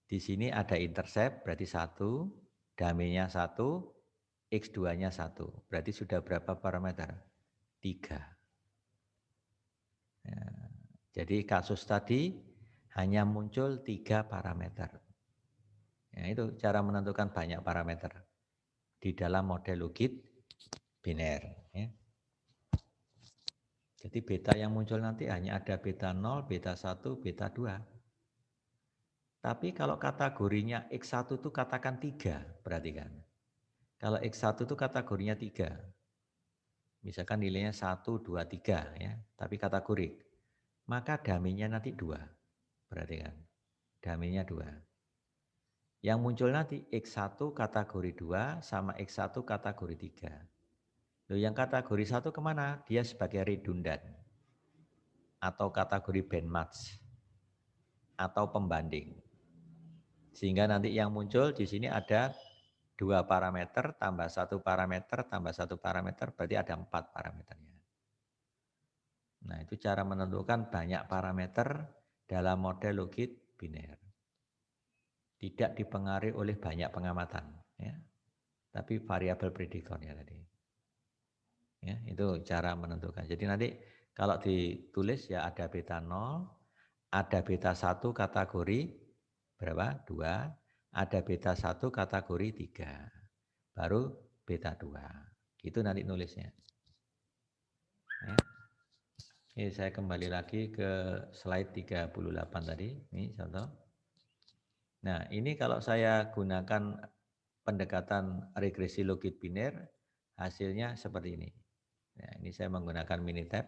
Di sini ada intercept, berarti 1, daminya 1, X2-nya 1. Berarti sudah berapa parameter? 3. Ya, jadi kasus tadi hanya muncul 3 parameter. Ya, itu cara menentukan banyak parameter di dalam model logit biner. Ya. Jadi beta yang muncul nanti hanya ada beta 0, beta 1, beta 2. Tapi kalau kategorinya X1 itu katakan 3, perhatikan. Kalau X1 itu kategorinya 3. Misalkan nilainya 1, 2, 3 ya, tapi kategorik. Maka daminya nanti 2. Perhatikan. Daminya 2. Yang muncul nanti X1 kategori 2 sama X1 kategori 3. Loh, yang kategori 1 kemana? Dia sebagai redundan. Atau kategori bandmatch. Atau pembanding. Sehingga nanti yang muncul di sini ada 2 parameter tambah 1 parameter tambah 1 parameter, berarti ada 4 parameternya. Nah, itu cara menentukan banyak parameter dalam model logit biner. Tidak dipengaruhi oleh banyak pengamatan, ya, tapi variabel prediktornya tadi. Ya, itu cara menentukan. Jadi nanti kalau ditulis ya ada beta 0, ada beta 1 kategori berapa? 2, ada beta 1 kategori 3, baru beta 2. Itu nanti nulisnya. Ya. Ini saya kembali lagi ke slide 38 tadi. Ini contoh. Nah, ini kalau saya gunakan pendekatan regresi logit biner, hasilnya seperti ini. Nah, ini saya menggunakan Minitab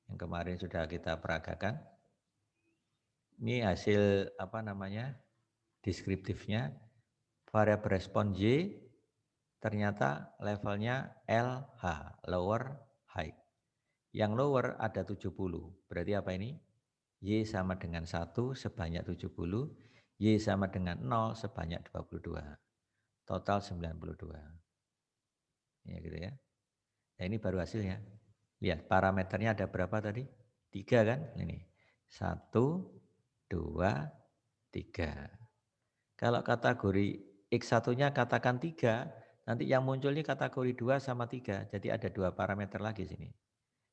yang kemarin sudah kita peragakan. Ini hasil apa namanya? Deskriptifnya. Variabel respon Y ternyata levelnya LH, lower high. Yang lower ada 70. Berarti apa ini? Y sama dengan 1 sebanyak 70, Y sama dengan 0 sebanyak 22. Total 92. Ya gitu ya. Nah, ini baru hasilnya. Lihat parameternya ada berapa tadi? 3 kan? Ini. 1, 2, 3. Kalau kategori X1-nya katakan 3, nanti yang muncul ini kategori 2 sama 3. Jadi ada 2 parameter lagi sini.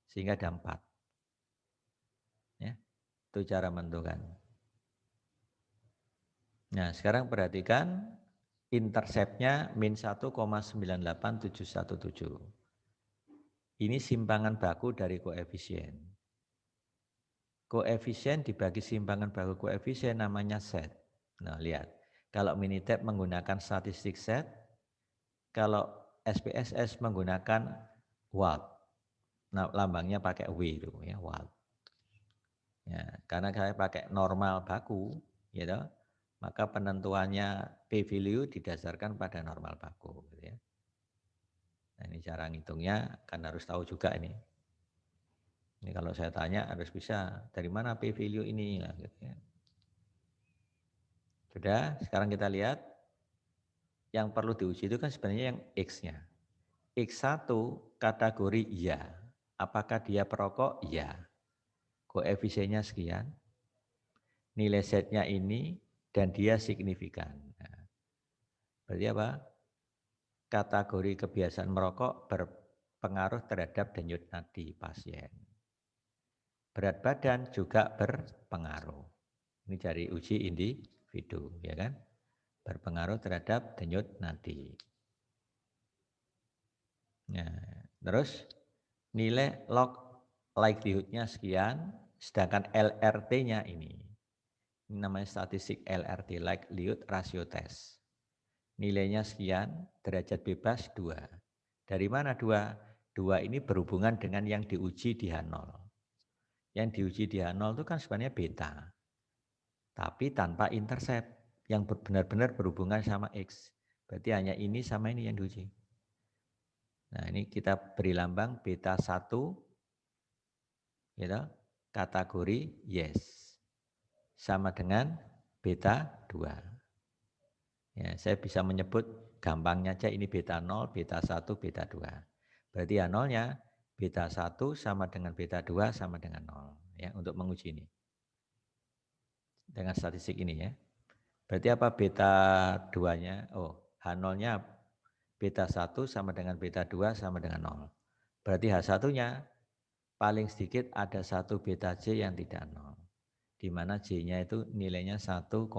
Sehingga ada 4. Ya. Itu cara menentukan. Nah, sekarang perhatikan interceptnya min 1,98717. Ini simpangan baku dari koefisien. Koefisien dibagi simpangan baku koefisien namanya set. Nah, lihat. Kalau Minitab menggunakan statistik set, kalau SPSS menggunakan watt. Nah, lambangnya pakai W itu ya, watt. Ya, karena saya pakai normal baku, ya toh, maka penentuannya P value didasarkan pada normal baku, gitu ya. Nah, ini cara ngitungnya kan harus tahu juga ini. Ini kalau saya tanya harus bisa dari mana P value ini, nah, gitu ya. Sudah, sekarang kita lihat yang perlu diuji itu kan sebenarnya yang X-nya. X1 kategori iya. Apakah dia perokok? Iya. Koefisiennya sekian. Nilai setnya ini dan dia signifikan. Nah, berarti apa? kategori kebiasaan merokok berpengaruh terhadap denyut nadi pasien. Berat badan juga berpengaruh. Ini dari uji individu, ya kan? Berpengaruh terhadap denyut nadi. Nah, terus nilai log likelihood-nya sekian, sedangkan LRT-nya ini namanya statistik LRT, likelihood ratio test. Nilainya sekian, derajat bebas 2. Dari mana 2? 2 ini berhubungan dengan yang diuji di H0. Yang diuji di H0 itu kan sebenarnya beta, tapi tanpa intercept yang benar-benar berhubungan sama X. Berarti hanya ini sama ini yang diuji. Nah, ini kita beri lambang beta 1, gitu, kategori yes. Sama dengan beta 2. Ya, saya bisa menyebut gampangnya aja ini beta 0, beta 1, beta 2. Berarti ya nolnya beta 1 sama dengan beta 2 sama dengan 0. Ya, untuk menguji ini. Dengan statistik ini ya. Berarti apa beta 2-nya? Oh, H0-nya beta 1 sama dengan beta 2 sama dengan 0. Berarti H1-nya paling sedikit ada 1 beta J yang tidak 0. Di mana J-nya itu nilainya 1,2.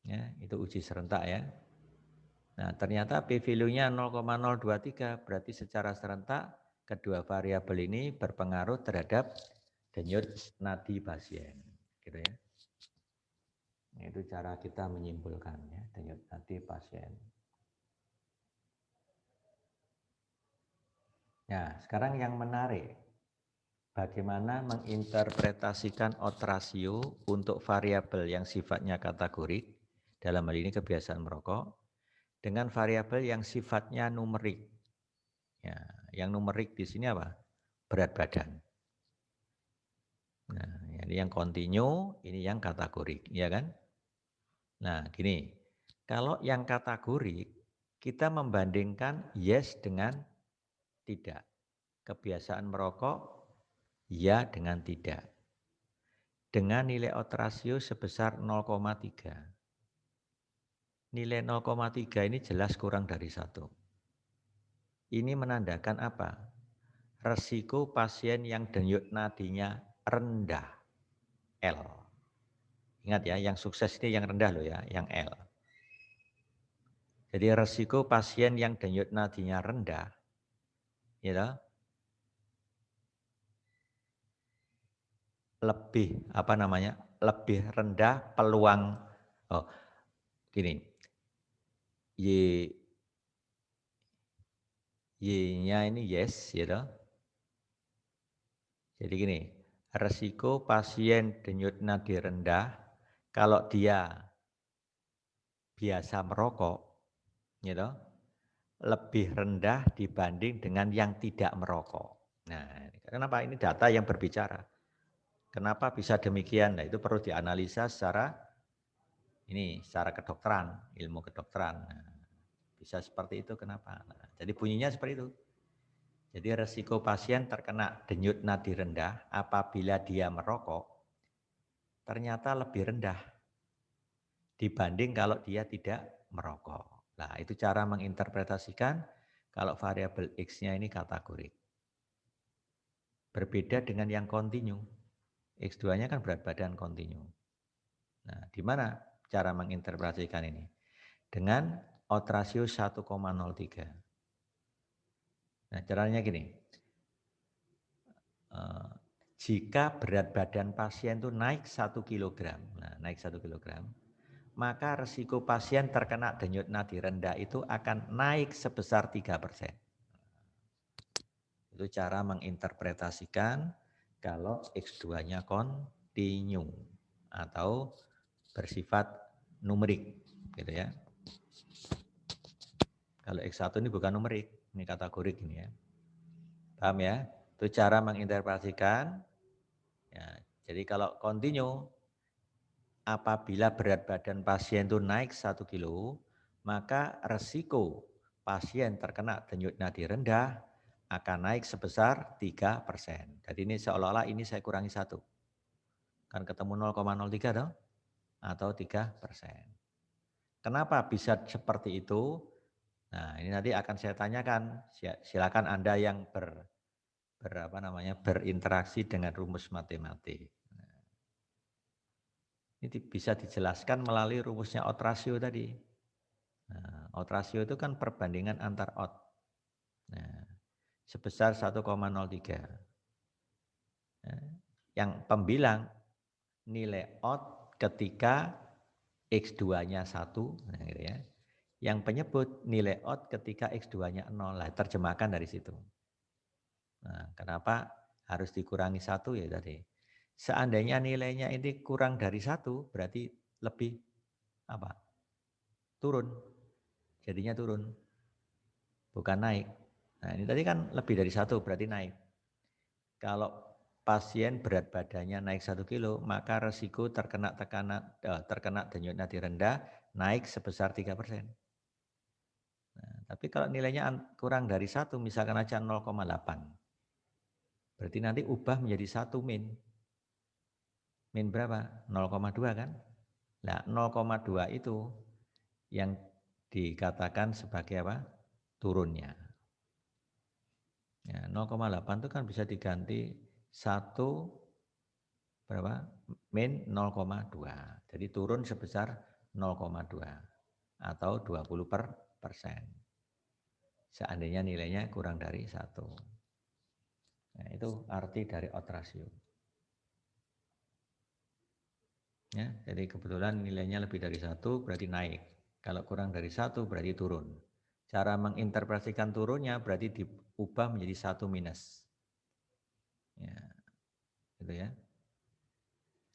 Ya, itu uji serentak ya. Nah, ternyata p-value-nya 0,023, berarti secara serentak kedua variabel ini berpengaruh terhadap denyut nadi pasien, gitu ya. Nah, itu cara kita menyimpulkan ya, denyut nadi pasien. Nah, sekarang yang menarik, bagaimana menginterpretasikan odds ratio untuk variabel yang sifatnya kategorik, dalam hal ini kebiasaan merokok, dengan variabel yang sifatnya numerik. Ya, yang numerik di sini apa? Berat badan. Nah, ini yang kontinu, ini yang kategorik, ya kan? Nah, gini, kalau yang kategorik, kita membandingkan yes dengan tidak. Kebiasaan merokok, ya dengan tidak. Dengan nilai odds ratio sebesar 0,3. Nilai 0,3 ini jelas kurang dari 1. Ini menandakan apa? Resiko pasien yang denyut nadinya rendah, L. Ingat ya, yang sukses ini yang rendah loh ya, yang L. Jadi resiko pasien yang denyut nadinya rendah, ya, lebih apa namanya? Lebih rendah peluang. Oh, gini. Y-nya ini yes, ya toh. Jadi gini, resiko pasien denyut nadi rendah kalau dia biasa merokok, ya toh, lebih rendah dibanding dengan yang tidak merokok. Nah, kenapa ini data yang berbicara? Kenapa bisa demikian? Nah, itu perlu dianalisa secara kedokteran, ilmu kedokteran. Nah, bisa seperti itu kenapa? Nah, jadi bunyinya seperti itu. Jadi resiko pasien terkena denyut nadi rendah apabila dia merokok ternyata lebih rendah dibanding kalau dia tidak merokok. Nah, itu cara menginterpretasikan kalau variabel X-nya ini kategorik. Berbeda dengan yang kontinu. X2-nya kan berat badan kontinu. Nah, di mana cara menginterpretasikan ini? Dengan odds ratio 1,03. Nah, caranya gini. Jika berat badan pasien itu naik 1 kg, nah naik 1 kg, maka resiko pasien terkena denyut nadi rendah itu akan naik sebesar 3%. Itu cara menginterpretasikan kalau X2-nya kontinu atau bersifat numerik, gitu ya. Kalau X1 ini bukan numerik, ini kategorik ini ya. Paham ya? Itu cara menginterpretasikan. Ya, jadi kalau kontinu, apabila berat badan pasien itu naik 1 kilo, maka resiko pasien terkena denyut nadi rendah akan naik sebesar 3%. Jadi ini seolah-olah ini saya kurangi 1. Kan ketemu 0,03 dong? Atau 3%. Kenapa bisa seperti itu? Nah, ini nanti akan saya tanyakan. Silakan Anda yang berinteraksi dengan rumus matematik. Ini bisa dijelaskan melalui rumusnya odd ratio tadi. Nah, odd ratio itu kan perbandingan antar odd. Nah, sebesar 1,03. Nah, yang pembilang nilai odd ketika X2-nya 1, nah gitu ya. Yang penyebut nilai odd ketika X2-nya 0. Lah, terjemahkan dari situ. Nah, kenapa harus dikurangi 1 ya tadi. Seandainya nilainya ini kurang dari 1, berarti lebih apa? Turun. Jadinya turun. Bukan naik. Nah, ini tadi kan lebih dari 1, berarti naik. Kalau pasien berat badannya naik 1 kilo, maka resiko terkena denyut nadi rendah naik sebesar 3%. Nah, tapi kalau nilainya kurang dari 1, misalkan aja 0,8. Berarti nanti ubah menjadi 1 min. Min berapa? 0,2 kan? Nah, 0,2 itu yang dikatakan sebagai apa? Turunnya. Ya, 0,8 itu kan bisa diganti 1 berapa? Min 0,2. Jadi turun sebesar 0,2 atau 20%. Seandainya nilainya kurang dari 1. Nah, itu arti dari odd ratio. Ya, jadi kebetulan nilainya lebih dari 1 berarti naik. Kalau kurang dari 1 berarti turun. Cara menginterpretasikan turunnya berarti diubah menjadi 1 minus. Ya, gitu ya.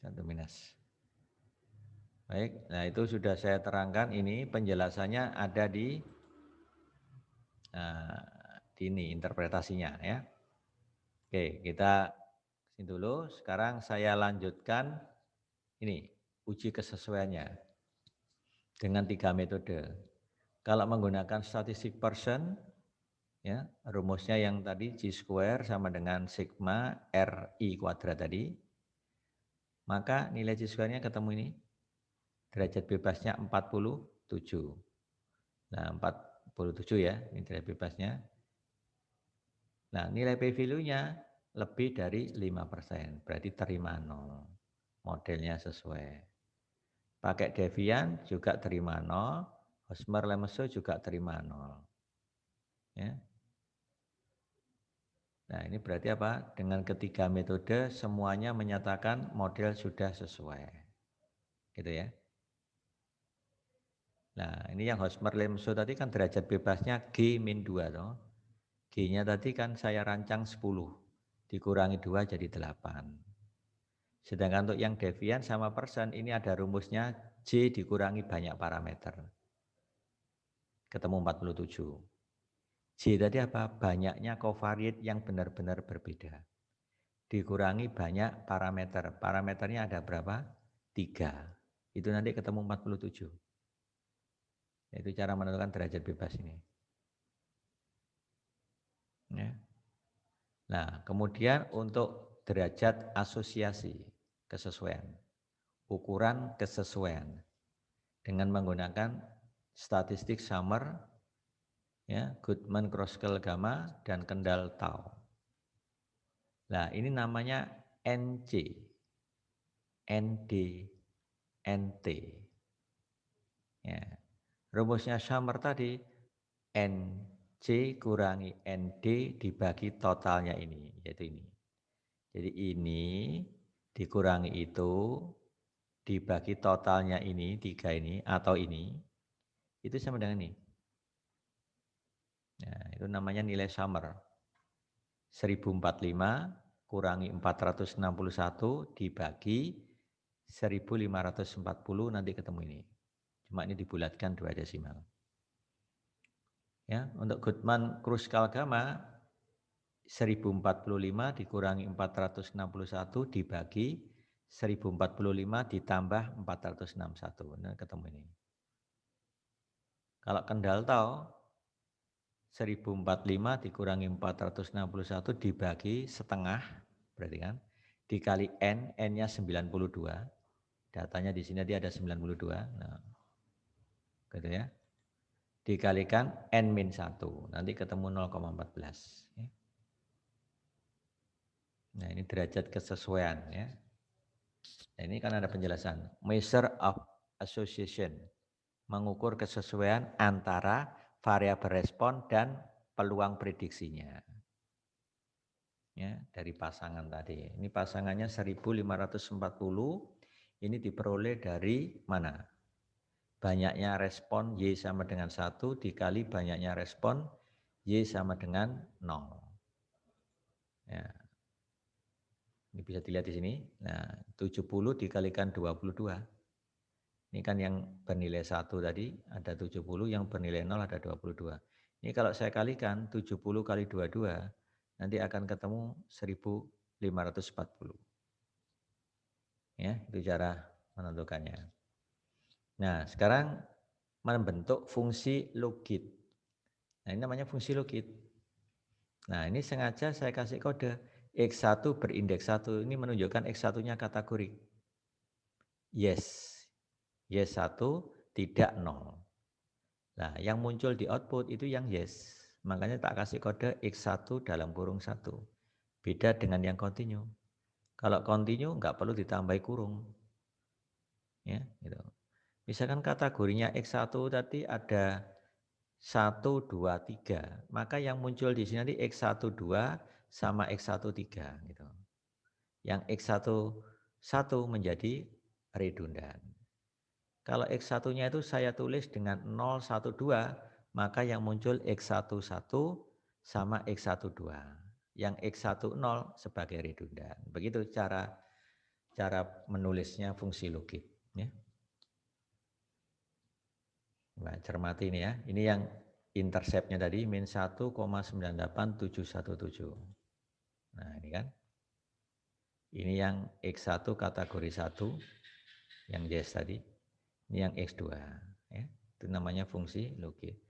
1 minus. Baik, nah itu sudah saya terangkan, ini penjelasannya ada di ini interpretasinya ya. Oke, kita sini dulu. Sekarang saya lanjutkan ini uji kesesuaiannya dengan 3 metode. Kalau menggunakan statistic person, ya rumusnya yang tadi G square sama dengan sigma RI kuadrat tadi, maka nilai G square-nya ketemu ini, derajat bebasnya 47. Nah, 47 ya, ini derajat bebasnya. Nah, nilai P-value-nya lebih dari 5%, berarti terima 0. Modelnya sesuai. Pakai Devian juga terima 0, Hosmer-Lemeso juga terima 0. Ya. Nah, ini berarti apa? Dengan ketiga metode semuanya menyatakan model sudah sesuai. Gitu ya. Nah, ini yang Hosmer-Lemeso tadi kan derajat bebasnya G-2 toh. G-nya tadi kan saya rancang 10, dikurangi 2 jadi 8. Sedangkan untuk yang Devian sama persen ini ada rumusnya J dikurangi banyak parameter. Ketemu 47. J tadi apa? Banyaknya covariate yang benar-benar berbeda. Dikurangi banyak parameter. Parameternya ada berapa? 3. Itu nanti ketemu 47. Itu cara menentukan derajat bebas ini. Ya. Nah, kemudian untuk derajat asosiasi kesesuaian, ukuran kesesuaian dengan menggunakan statistik Summer, ya, Goodman-Kroskal gamma dan Kendall tau. Nah, ini namanya NC, ND, NT. Ya. Rumusnya Summer tadi NC kurangi ND dibagi totalnya ini, yaitu ini. Jadi ini dikurangi itu dibagi totalnya ini, 3 ini atau ini, itu sama dengan ini. Nah, itu namanya nilai Summer. 1045 kurangi 461 dibagi 1540 nanti ketemu ini. Cuma ini dibulatkan 2 desimal. Ya, untuk Goodman-Kroskal gamma 1045 dikurangi 461 dibagi 1045 ditambah 461. Nah, ketemu ini. Kalau Kendall tau 1045 dikurangi 461 dibagi setengah, berarti kan, dikali N, N-nya 92. Datanya di sini dia ada 92. Nah, gitu ya. Dikalikan N-1, nanti ketemu 0,14. Ya. Nah ini derajat kesesuaian ya. Nah, ini kan ada penjelasan. Measure of association, mengukur kesesuaian antara variabel respon dan peluang prediksinya. Ya, dari pasangan tadi. Ini pasangannya 1540, ini diperoleh dari mana? Banyaknya respon Y sama dengan 1 dikali banyaknya respon Y sama dengan 0. Ya. Ini bisa dilihat di sini. Nah, 70 dikalikan 22. Ini kan yang bernilai 1 tadi, ada 70, yang bernilai 0 ada 22. Ini kalau saya kalikan 70 kali 22, nanti akan ketemu 1540. Ya, itu cara menentukannya. Nah, sekarang membentuk fungsi logit. Nah, ini namanya fungsi logit. Nah, ini sengaja saya kasih kode X1 berindeks 1. Ini menunjukkan X1-nya kategori yes. Yes 1 tidak 0. Nah, yang muncul di output itu yang yes. Makanya tak kasih kode X1 dalam kurung 1. Beda dengan yang continue. Kalau continue nggak perlu ditambahi kurung. Ya, gitu. Misalkan kategorinya X1 tadi ada 1, 2, 3. Maka yang muncul di sini nanti X12 sama X13 gitu. Yang X11 menjadi redundan. Kalau X1-nya itu saya tulis dengan 012, maka yang muncul X11 sama X12. Yang X10 sebagai redundan. Begitu cara menulisnya fungsi logit. Ya. Nah, cermati ini ya. Ini yang interceptnya tadi min 1,98717. Nah, ini kan. Ini yang X1 kategori 1, yang yes tadi. Ini yang X2. Ya. Itu namanya fungsi logit.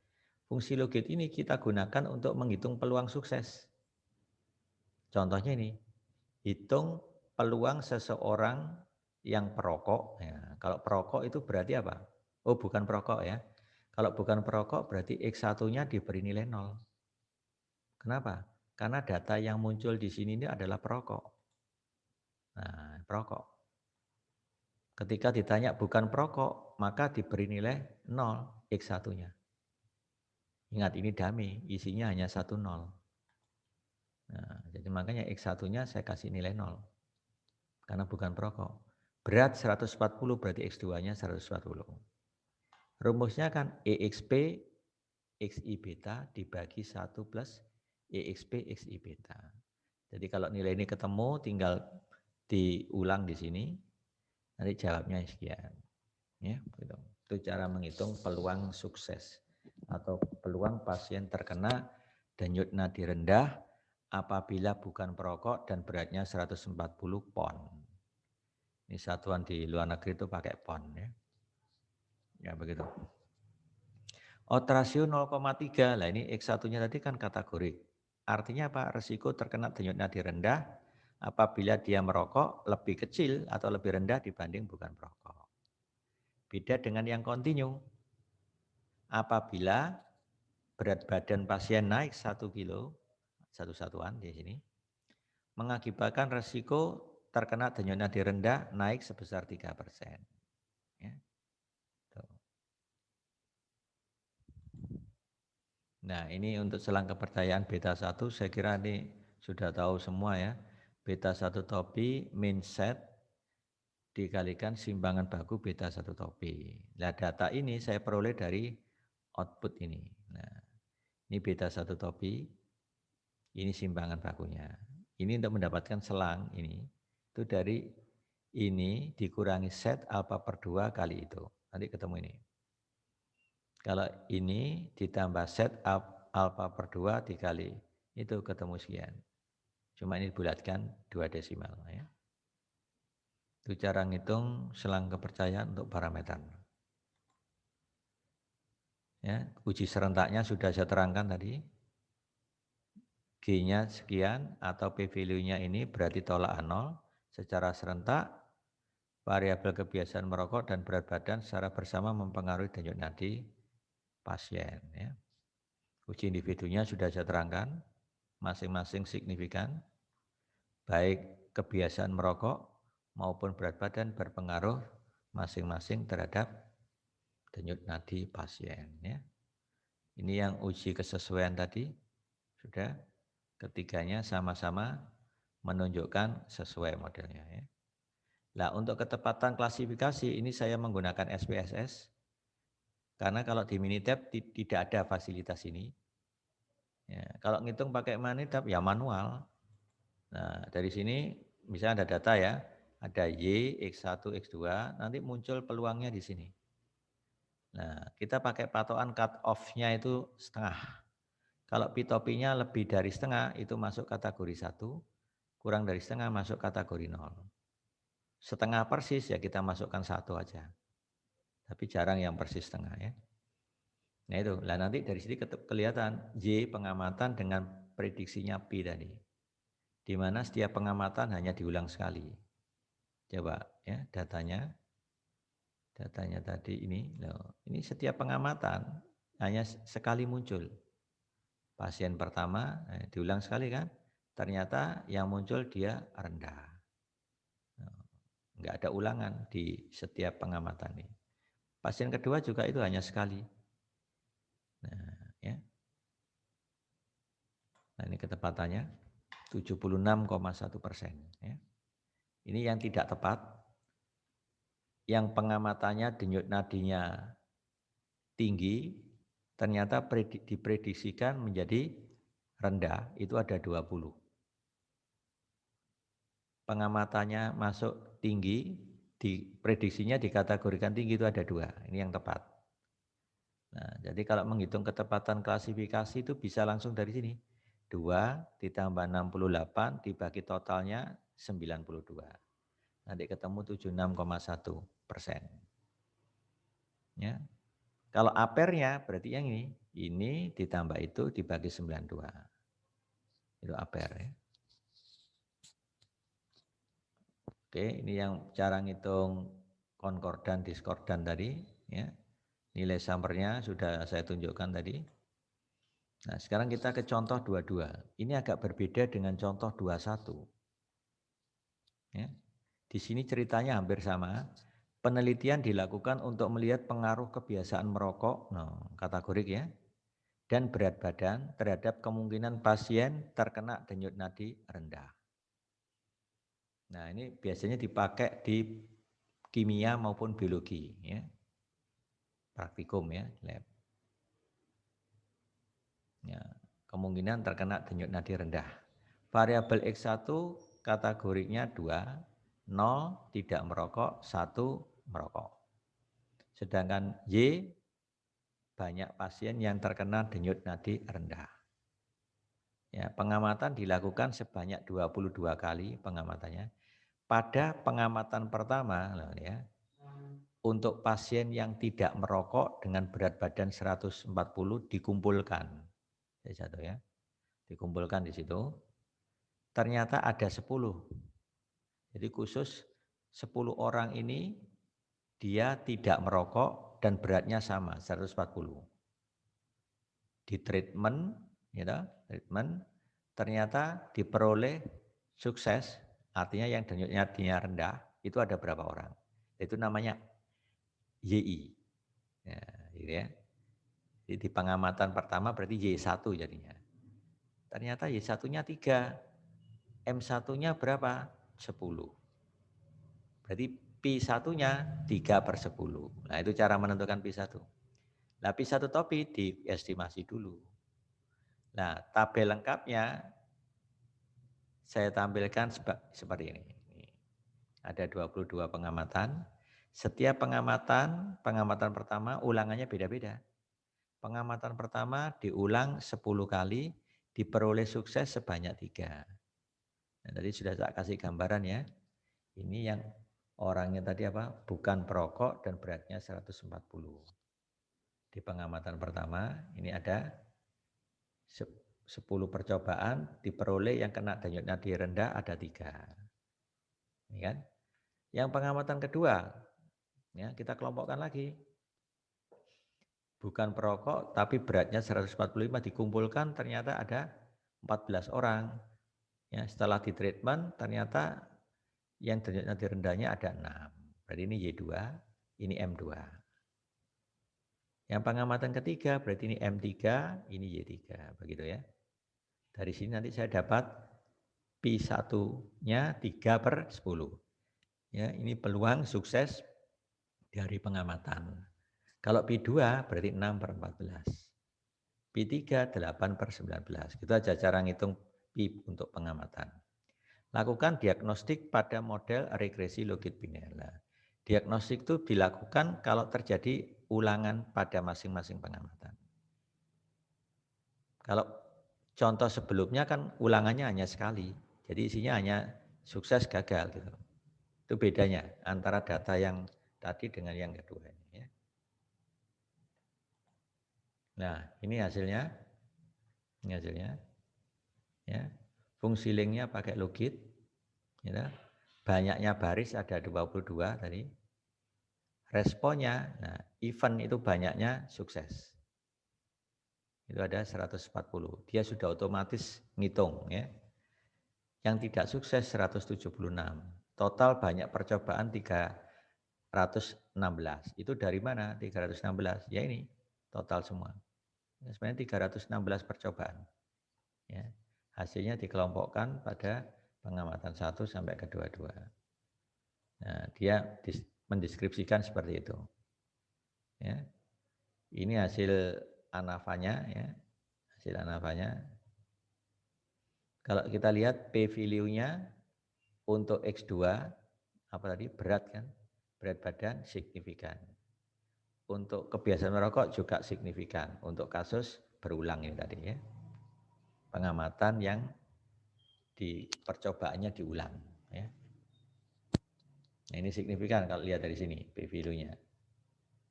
Fungsi logit ini kita gunakan untuk menghitung peluang sukses. Contohnya ini, hitung peluang seseorang yang perokok. Ya, kalau perokok itu berarti apa? Oh, bukan perokok ya. Kalau bukan perokok berarti X1-nya diberi nilai 0. Kenapa? Karena data yang muncul di sini ini adalah perokok. Nah, perokok. Ketika ditanya bukan perokok, maka diberi nilai 0 X1-nya. Ingat ini dummy, isinya hanya 1 0. Nah, jadi makanya X1-nya saya kasih nilai 0. Karena bukan perokok. Berat 140 berarti X2-nya 140. Rumusnya kan EXP XI beta dibagi 1 plus EXP XI beta. Jadi kalau nilai ini ketemu tinggal diulang di sini, nanti jawabnya sekian. Ya, gitu. Itu cara menghitung peluang sukses atau peluang pasien terkena denyut nadi rendah apabila bukan perokok dan beratnya 140 pon. Ini satuan di luar negeri itu pakai pon ya. Ya begitu. Odds ratio 0,3. Lah ini X1-nya tadi kan kategori. Artinya apa? Resiko terkena denyut nadi rendah apabila dia merokok lebih kecil atau lebih rendah dibanding bukan perokok. Beda dengan yang kontinu. Apabila berat badan pasien naik 1 kilo, satu satuan di sini, mengakibatkan resiko terkena denyut nadi rendah naik sebesar 3%. Ya. Nah ini untuk selang kepercayaan beta 1, saya kira ini sudah tahu semua ya. Beta 1 topi min set dikalikan simbangan baku beta 1 topi. Nah data ini saya peroleh dari output ini. Nah ini beta 1 topi, ini simbangan bakunya. Ini untuk mendapatkan selang ini, itu dari ini dikurangi set alpha per 2 kali itu. Nanti ketemu ini. Kalau ini ditambah set alpha per 2 dikali itu ketemu sekian. Cuma ini bulatkan 2 desimal. Ya. Itu cara ngitung selang kepercayaan untuk parameter. Ya, uji serentaknya sudah saya terangkan tadi. G-nya sekian atau P-value-nya ini berarti tolak 0 secara serentak. variabel kebiasaan merokok dan berat badan secara bersama mempengaruhi denyut nadi pasien. Ya. Uji individunya sudah saya terangkan, masing-masing signifikan, baik kebiasaan merokok maupun berat badan berpengaruh masing-masing terhadap denyut nadi pasien. Ya. Ini yang uji kesesuaian tadi, sudah ketiganya sama-sama menunjukkan sesuai modelnya. Ya. Nah, untuk ketepatan klasifikasi ini saya menggunakan SPSS karena kalau di Minitab tidak ada fasilitas ini. Ya, kalau ngitung pakai Minitab ya manual. Nah, dari sini misalnya ada data ya, ada Y, X1, X2, nanti muncul peluangnya di sini. Nah, kita pakai patokan cut off-nya itu setengah. Kalau pitopinya lebih dari setengah itu masuk kategori 1, kurang dari setengah masuk kategori 0. Setengah persis ya kita masukkan 1 aja. Tapi jarang yang persis setengah ya. Nah itu, lah nanti dari sini kelihatan Y pengamatan dengan prediksinya P tadi. Di mana setiap pengamatan hanya diulang sekali. Coba ya datanya tadi ini, ini setiap pengamatan hanya sekali muncul. Pasien pertama diulang sekali kan, ternyata yang muncul dia rendah. Enggak ada ulangan di setiap pengamatan ini. Pasien kedua juga itu hanya sekali. Nah, ya. Nah, ini ketepatannya 76,1%. Ya. Ini yang tidak tepat, yang pengamatannya denyut nadinya tinggi, ternyata diprediksikan menjadi rendah, itu ada 20. Pengamatannya masuk tinggi, diprediksinya dikategorikan tinggi itu ada 2, ini yang tepat. Nah, jadi kalau menghitung ketepatan klasifikasi itu bisa langsung dari sini. 2 ditambah 68 dibagi totalnya 92. Nanti ketemu 76,1%. Ya. Kalau apernya berarti yang ini ditambah itu dibagi 92. Itu aper ya. Oke, ini yang cara ngitung konkordan diskordan tadi ya. Nilai summernya sudah saya tunjukkan tadi. Nah, sekarang kita ke contoh 22. Ini agak berbeda dengan contoh 21. Ya. Di sini ceritanya hampir sama. Penelitian dilakukan untuk melihat pengaruh kebiasaan merokok, kategorik ya, dan berat badan terhadap kemungkinan pasien terkena denyut nadi rendah. Nah, ini biasanya dipakai di kimia maupun biologi ya. Praktikum ya, lab. Ya, kemungkinan terkena denyut nadi rendah. Variabel X1 kategorinya 2, 0 tidak merokok, 1 merokok. Sedangkan Y banyak pasien yang terkena denyut nadi rendah. Ya, pengamatan dilakukan sebanyak 22 kali pengamatannya. Pada pengamatan pertama ya, untuk pasien yang tidak merokok dengan berat badan 140 dikumpulkan. Satu ya. Dikumpulkan di situ. Ternyata ada 10. Jadi khusus 10 orang ini dia tidak merokok dan beratnya sama 140. Di treatment, ya, treatment ternyata diperoleh sukses, artinya yang denyut nadinya rendah itu ada berapa orang? Itu namanya YI. Ya, gitu ya. Jadi di pengamatan pertama berarti Y1 jadinya. Ternyata Y1-nya 3, M1-nya berapa? 10. Berarti P1-nya 3/10. Nah itu cara menentukan P1. Nah P1 topi diestimasi dulu. Nah tabel lengkapnya saya tampilkan seperti ini. Ada 22 pengamatan. Setiap pengamatan pertama ulangannya beda-beda. Pengamatan pertama diulang 10 kali, diperoleh sukses sebanyak 3. Nah, tadi sudah saya kasih gambaran ya. Ini yang orangnya tadi apa? Bukan perokok dan beratnya 140. Di pengamatan pertama ini ada 10 percobaan, diperoleh yang kena denyut nadi rendah ada 3. Ini kan? Yang pengamatan kedua, ya kita kelompokkan lagi. Bukan perokok, tapi beratnya 145 dikumpulkan ternyata ada 14 orang. Ya, setelah di treatment ternyata yang derajat nadi rendahnya ada 6. Berarti ini Y2, ini M2. Yang pengamatan ketiga berarti ini M3, ini Y3, begitu ya. Dari sini nanti saya dapat P1-nya 3/10. Ya, ini peluang sukses dari pengamatan. Kalau P2 berarti 6/14. P3 8/19. Itu aja cara ngitung P untuk pengamatan. Lakukan diagnostik pada model regresi longitudinal. Diagnostik itu dilakukan kalau terjadi ulangan pada masing-masing pengamatan. Kalau contoh sebelumnya kan ulangannya hanya sekali, jadi isinya hanya sukses gagal gitu. Itu bedanya antara data yang tadi dengan yang kedua ini ya. Nah, ini hasilnya. Ini hasilnya. Ya. Fungsi linknya pakai logit. Ya. Banyaknya baris ada 22 tadi. Responnya, nah, event itu banyaknya sukses. Itu ada 140. Dia sudah otomatis ngitung ya. Yang tidak sukses 176. Total banyak percobaan 316. Itu dari mana 316? Ya ini total semua. Sebenarnya 316 percobaan. Ya. Hasilnya dikelompokkan pada pengamatan 1 sampai ke 22. Nah, dia mendeskripsikan seperti itu. Ya. Ini hasil ANAVA-nya ya. Hasil ANAVA-nya. Kalau kita lihat P value-nya untuk X2 apa tadi? Berat kan? Berat badan signifikan. Untuk kebiasaan merokok juga signifikan untuk kasus berulang ini tadi ya. Pengamatan yang di percobaannya diulang ya. Nah, ini signifikan kalau lihat dari sini P value-nya.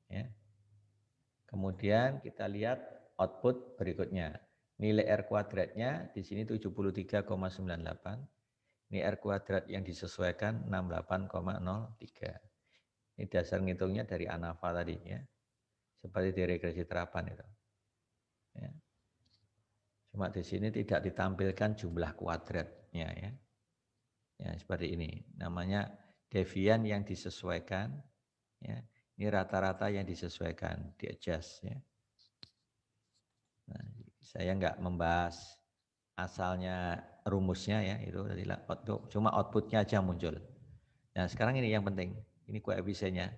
Ya. Kemudian kita lihat output berikutnya. Nilai R kuadratnya di sini 73,98. Ini R kuadrat yang disesuaikan 68,03. Ini dasar ngitungnya dari ANAVA tadi ya. Seperti di regresi terapan itu. Ya. Cuma di sini tidak ditampilkan jumlah kuadratnya ya. Ya, seperti ini. Namanya devian yang disesuaikan ya. Ini rata-rata yang disesuaikan, di-adjust ya. Nah, saya enggak membahas asalnya rumusnya ya, itu cuma outputnya aja muncul. Nah, sekarang ini yang penting. Ini koefisiennya.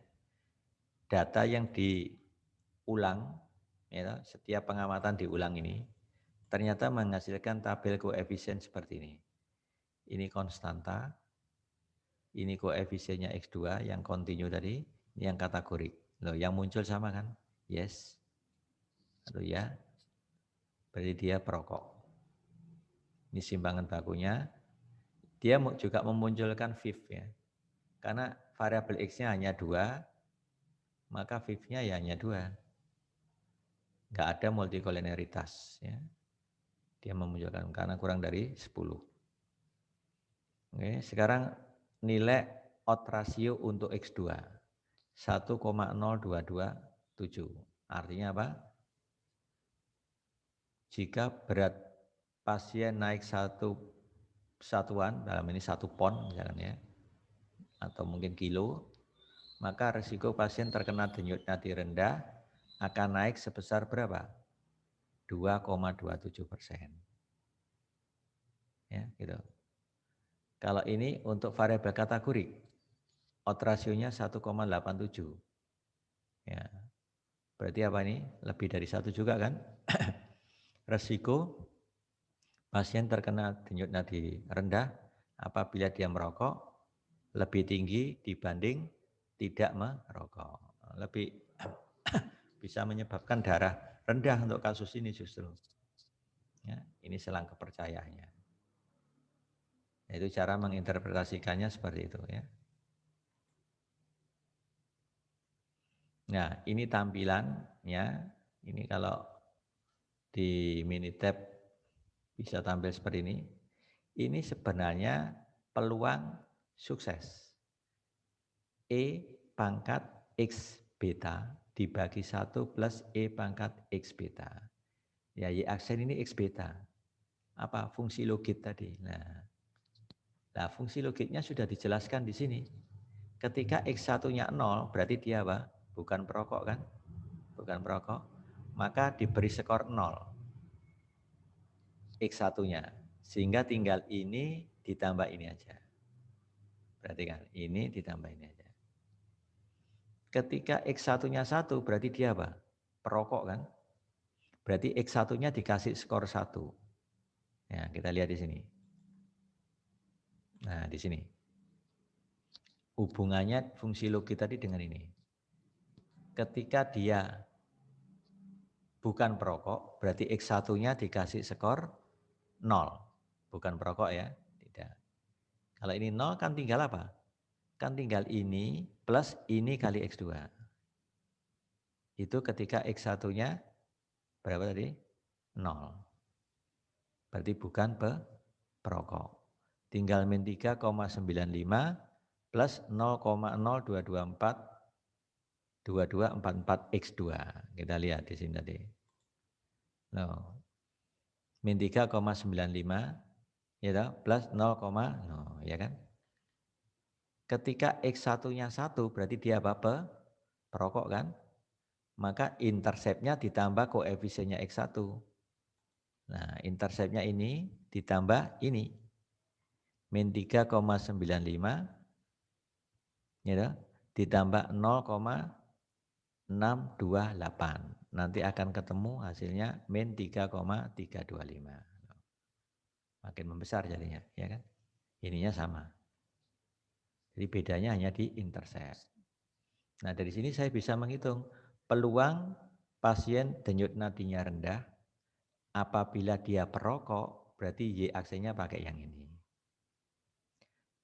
Data yang diulang ya, setiap pengamatan diulang ini ternyata menghasilkan tabel koefisien seperti ini. Ini konstanta, ini koefisiennya X2 yang kontinu tadi, ini yang kategorik. Loh, yang muncul sama kan? Yes. Atau ya. Berarti dia perokok. Ini simpangan bakunya. Dia juga memunculkan VIF ya. Karena variabel X-nya hanya 2, maka VIF-nya ya hanya 2. Enggak ada multikoliniaritas ya. Dia memunculkan karena kurang dari 10. Oke, sekarang nilai odd ratio untuk X2 1,0227. Artinya apa? Jika berat pasien naik satu satuan, dalam ini 1 pon misalkan ya, atau mungkin kilo, maka risiko pasien terkena denyut nadi rendah akan naik sebesar berapa? 2,27%. Ya, gitu. Kalau ini untuk variabel kategorik, odd ratio-nya 1,87. Ya. Berarti apa ini? Lebih dari 1 juga kan? Resiko pasien terkena denyut nadi rendah apabila dia merokok lebih tinggi dibanding tidak merokok. Lebih bisa menyebabkan darah rendah untuk kasus ini justru. Ya, ini selang kepercayaannya. Itu cara menginterpretasikannya seperti itu ya. Nah, ini tampilannya. Ini kalau di Minitab bisa tampil seperti ini. Ini sebenarnya peluang sukses. E pangkat X beta dibagi 1 plus E pangkat X beta. Ya, Y aksen ini X beta. Apa? Fungsi logit tadi. Nah, fungsi logitnya sudah dijelaskan di sini. Ketika X1-nya 0, berarti dia apa? Bukan perokok kan? Bukan perokok. Maka diberi skor 0. X1-nya. Sehingga tinggal ini ditambah ini aja. Perhatikan, ini ditambah ini aja. Ketika X1-nya 1, berarti dia apa? Perokok kan? Berarti X1-nya dikasih skor 1. Ya, kita lihat di sini. Nah, di sini. Hubungannya fungsi logit tadi dengan ini. Ketika dia bukan perokok, berarti X1-nya dikasih skor 0. Bukan perokok ya, tidak. Kalau ini 0 kan tinggal apa? Kan tinggal ini plus ini kali X2. Itu ketika X1-nya berapa tadi? 0. Berarti bukan perokok. Tinggal min 3,95 plus 0,0224 X2. Kita lihat di sini tadi. No. Min 3,95 ya plus 0, ya kan? Ketika X1-nya 1 berarti dia apa? Perokok kan? Maka interceptnya ditambah koefisiennya X1. Nah, interceptnya ini ditambah ini. Min 3,95 ya, ditambah 0,628. Nanti akan ketemu hasilnya min 3,325. Makin membesar jadinya, ya kan? Ininya sama. Jadi bedanya hanya di intercept. Nah, dari sini saya bisa menghitung peluang pasien denyut nadinya rendah apabila dia perokok, berarti Y aksennya pakai yang ini.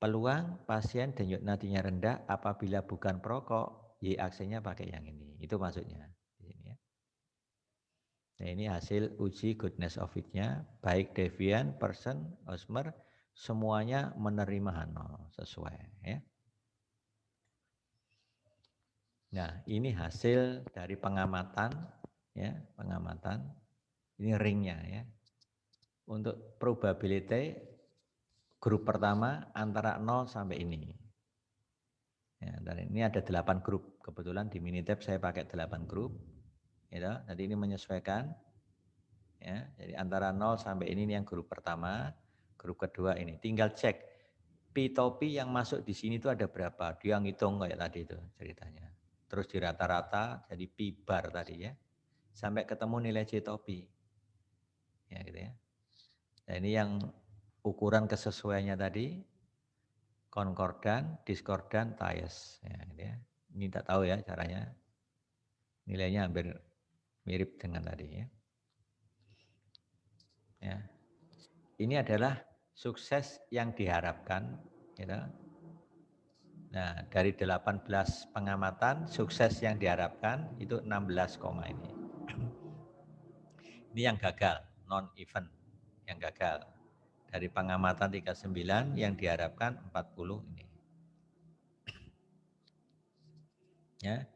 Peluang pasien denyut nadinya rendah apabila bukan perokok, Y aksennya pakai yang ini. Itu maksudnya. Nah, ini hasil uji goodness of fit-nya, baik Devian, Person, Osmer, semuanya menerima H0 sesuai. Ya. Nah, ini hasil dari pengamatan, ya, pengamatan. Ini ringnya, ya. Untuk probability grup pertama antara 0 sampai ini. Ya, dan ini ada 8 grup. Kebetulan di Minitab saya pakai 8 grup. Ya, jadi ini menyesuaikan. Ya, jadi antara 0 sampai ini yang grup pertama, grup kedua ini. Tinggal cek P-topi yang masuk di sini itu ada berapa. Dia ngitung kayak tadi itu ceritanya. Terus di rata-rata jadi P-bar tadi ya. Sampai ketemu nilai C-topi. Ya gitu ya. Nah, ini yang ukuran kesesuaiannya tadi konkordan, diskordan, Thayes. Ya, gitu ya. Ini tak tahu ya caranya. Nilainya hampir mirip dengan tadi ya. Ya. Ini adalah sukses yang diharapkan. Gitu. Nah, dari 18 pengamatan, sukses yang diharapkan itu 16, ini. Ini yang gagal, non-event, yang gagal. Dari pengamatan 39 yang diharapkan 40 ini. Ya,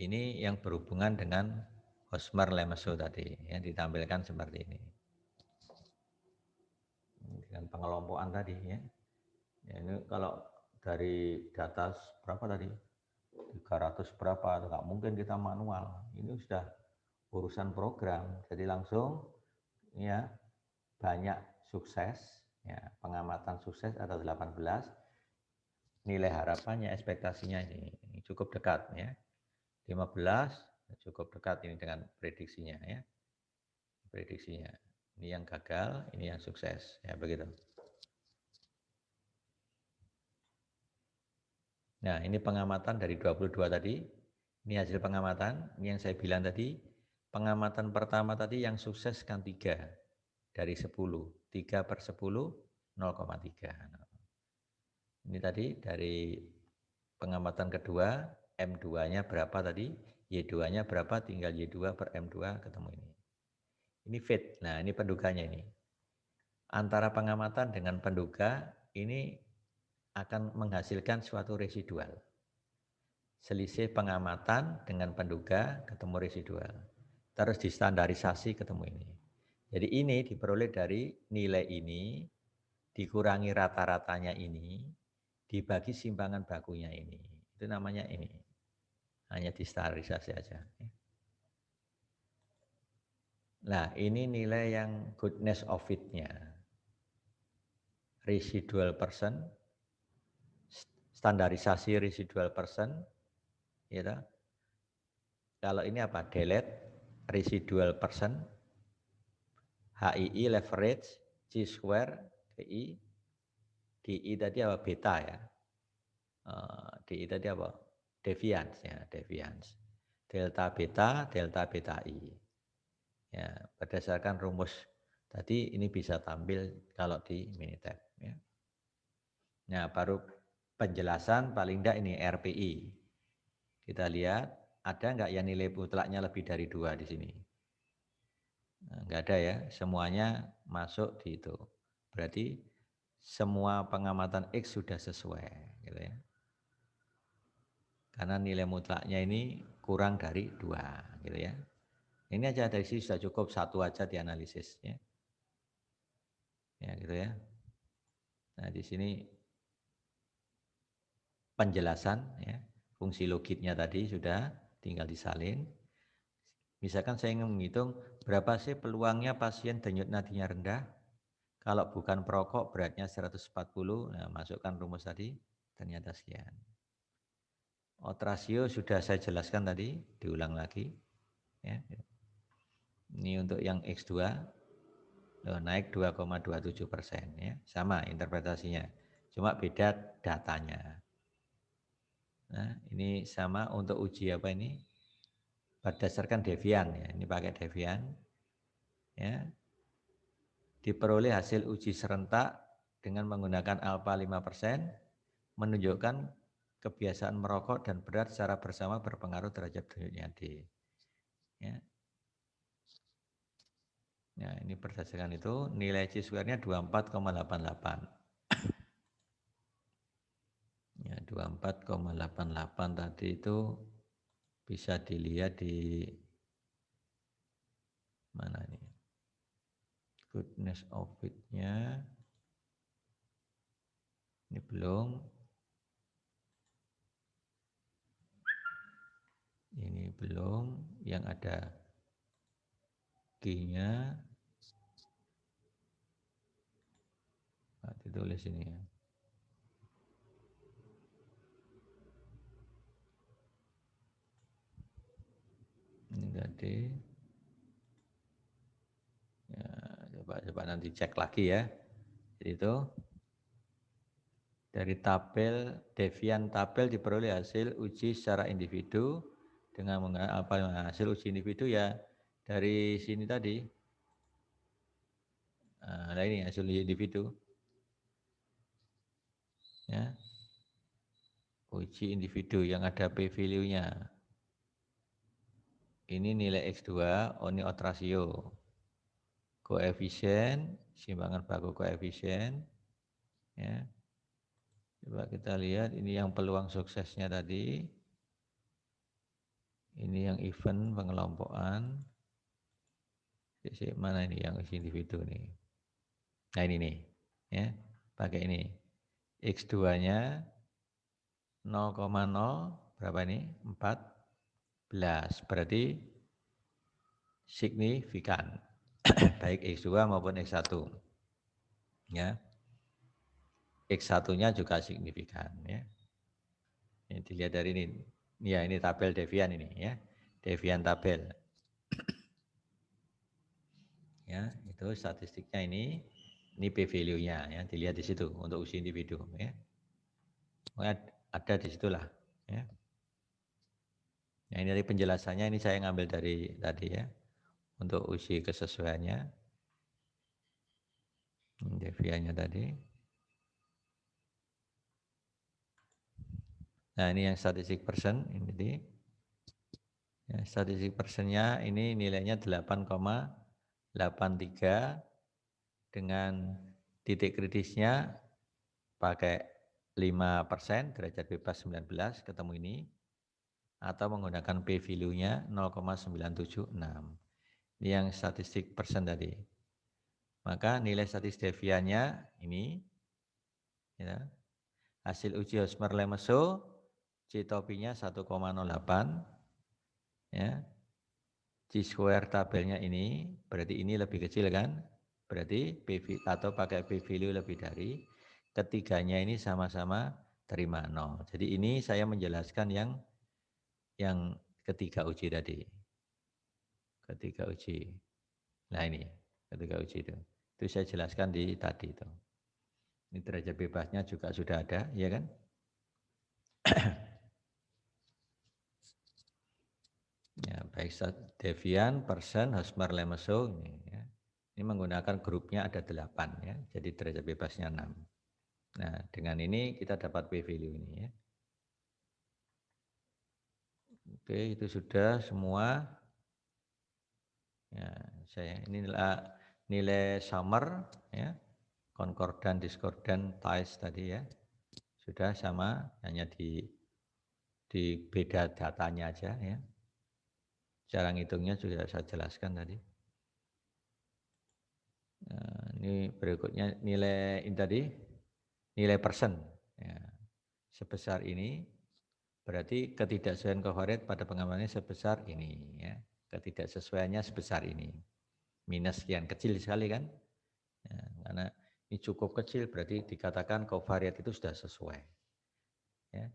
ini yang berhubungan dengan Hosmer Lemesu tadi, yang ditampilkan seperti ini. Dengan pengelompokan tadi ya. Ya, ini kalau dari data berapa tadi? 300 berapa, nggak mungkin kita manual. Ini sudah urusan program. Jadi langsung ya banyak sukses, ya, pengamatan sukses ada 18. Nilai harapannya, ekspektasinya ini cukup dekat ya. 15 cukup dekat ini dengan prediksinya ya. Prediksinya. Ini yang gagal, ini yang sukses, ya begitu. Nah, ini pengamatan dari 22 tadi. Ini hasil pengamatan, ini yang saya bilang tadi. Pengamatan pertama tadi yang sukses kan 3 dari 10. 3 per 10, 0,3. Ini tadi dari pengamatan kedua, M2-nya berapa tadi, Y2-nya berapa, tinggal Y2 per M2 ketemu ini. Ini fit, nah ini penduganya ini. Antara pengamatan dengan penduga, ini akan menghasilkan suatu residual. selisih pengamatan dengan penduga ketemu residual. Terus distandarisasi ketemu ini. Jadi ini diperoleh dari nilai ini dikurangi rata-ratanya ini dibagi simpangan bakunya ini. Itu namanya ini. Hanya distandarisasi aja. Nah, ini nilai yang goodness of fit-nya. Residual percent, standarisasi residual percent, gitu. Kalau ini apa? Delete residual percent, HII leverage, G square, DI, DI tadi apa? Beta ya. DI tadi apa? Deviance ya, deviance. Delta beta I. Ya, berdasarkan rumus tadi ini bisa tampil kalau di Minitab ya. Nah, baru penjelasan paling enggak ini RPI. Kita lihat ada enggak yang nilai mutlaknya lebih dari 2 di sini? Nah, enggak ada ya, semuanya masuk di itu. Berarti semua pengamatan X sudah sesuai gitu ya. Karena nilai mutlaknya ini kurang dari 2 gitu ya. Ini aja dari sini sudah cukup, satu aja dianalisis ya. Ya gitu ya. Nah, di sini penjelasan ya, fungsi logiknya tadi sudah tinggal disalin. Misalkan saya ingin menghitung berapa sih peluangnya pasien denyut nadinya rendah. Kalau bukan perokok beratnya 140, nah masukkan rumus tadi, ternyata sekian. Odds ratio sudah saya jelaskan tadi, diulang lagi. Ya. Ini untuk yang X2, naik 2,27%. Ya. Sama interpretasinya, cuma beda datanya. Nah, ini sama untuk uji apa ini? Berdasarkan Devian ya, ini pakai Devian. Ya. Diperoleh hasil uji serentak dengan menggunakan alfa 5%, menunjukkan kebiasaan merokok dan berat secara bersama berpengaruh terhadap denyut nadi. Ya. Nah, ini berdasarkan itu nilai C square-nya 24,88. Ya, 24,88 tadi itu bisa dilihat di mana ini? Goodness of fit-nya ini belum. Ini belum, yang ada G-nya ditulis ini ya. Ini tadi. Ya, coba nanti cek lagi ya. Jadi itu dari tabel Devian tabel diperoleh hasil uji secara individu dengan menggunakan hasil uji individu ya dari sini tadi. Nah ini hasil uji individu. Ya. Uji individu yang ada p-value-nya. Ini nilai X2, ini odds ratio. Koefisien, simpangan baku koefisien. Ya. Coba kita lihat ini yang peluang suksesnya tadi. Ini yang event pengelompokan. Mana ini yang individu nih? Nah ini nih, ya, pakai ini. X2-nya 0,0 berapa ini? 14. Berarti signifikan. Baik X2 maupun X1. Ya. X1-nya juga signifikan ya. Ini dilihat dari ini. Ya, ini tabel Devian ini ya. Devian tabel. Ya, itu statistiknya ini p-value-nya ya, dilihat di situ untuk uji individu ya. Ada di situlah ya. Nah, ini dari penjelasannya ini saya ngambil dari tadi ya. Untuk uji kesesuaiannya. Deviannya tadi. Nah, ini yang statistik persen ini di ya, statistik persennya ini nilainya 8,83 dengan titik kritisnya pakai 5%, derajat bebas 19, ketemu ini. atau menggunakan p-value-nya 0,976. Ini yang statistik persen tadi. Maka nilai statistik deviannya ini, ya, hasil uji Hosmer-Lemeso, C-topinya 1,08, ya. C-square tabelnya ini, berarti ini lebih kecil kan? Berarti PV atau pakai p-value lebih dari, ketiganya ini sama-sama terima 0. Jadi ini saya menjelaskan yang ketiga uji tadi. Ketiga uji. Nah ini, ketiga uji itu. Itu saya jelaskan di tadi itu. Ini derajat bebasnya juga sudah ada, ya kan? Ya, baik devian, persen, Hosmer-Lemeso ini, ya. Ini menggunakan grupnya ada 8 ya. Jadi derajat bebasnya 6. Nah, dengan ini kita dapat p-value ini ya. Oke, itu sudah semua. Ya, saya ini nilai summer ya. Konkordan, diskordan, ties tadi ya. Sudah sama, hanya di beda datanya aja ya. Cara ngitungnya sudah saya jelaskan tadi. Nah, ini berikutnya nilai ini tadi, nilai persen. Ya. Sebesar ini, berarti ketidaksesuaian covariat pada pengamatannya sebesar ini. Ya. Ketidaksesuaiannya sebesar ini. Minus sekian, kecil sekali kan. Ya, karena ini cukup kecil, berarti dikatakan covariat itu sudah sesuai. Ya.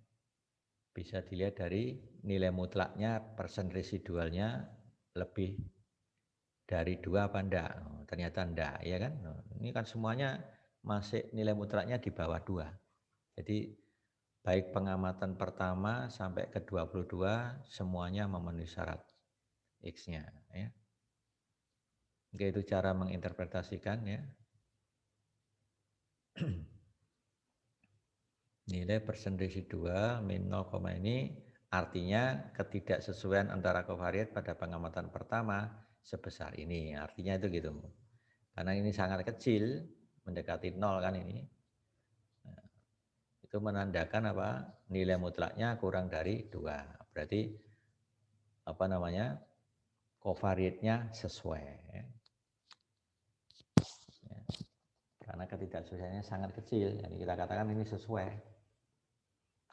Bisa dilihat dari nilai mutlaknya, persen residualnya lebih dari 2 apa enggak? Oh, ternyata enggak, ya kan? Oh, ini kan semuanya masih nilai mutlaknya di bawah 2. Jadi baik pengamatan pertama sampai ke 22 semuanya memenuhi syarat X-nya ya. Oke, itu cara menginterpretasikan ya. Nilai persen residual min 0, ini artinya ketidaksesuaian antara covariat pada pengamatan pertama sebesar ini. Artinya itu gitu. Karena ini sangat kecil, mendekati 0 kan ini. Nah, itu menandakan apa? Nilai mutlaknya kurang dari 2. Berarti apa namanya? Covariatnya sesuai. Ya. Karena ketidaksesuaiannya sangat kecil, jadi kita katakan ini sesuai.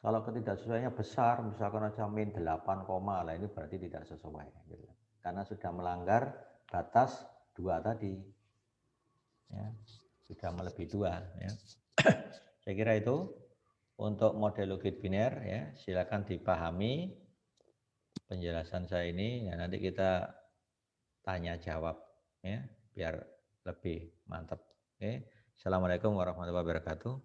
Kalau ketidaksesuaiannya besar, misalkan aja min 8, lah ini berarti tidak sesuai. Gitu. Karena sudah melanggar batas 2 tadi. Ya, sudah melebihi 2. Ya. Saya kira itu untuk model logit biner, ya, silakan dipahami penjelasan saya ini. Ya, nanti kita tanya jawab, ya, biar lebih mantap. Oke. Assalamualaikum warahmatullahi wabarakatuh.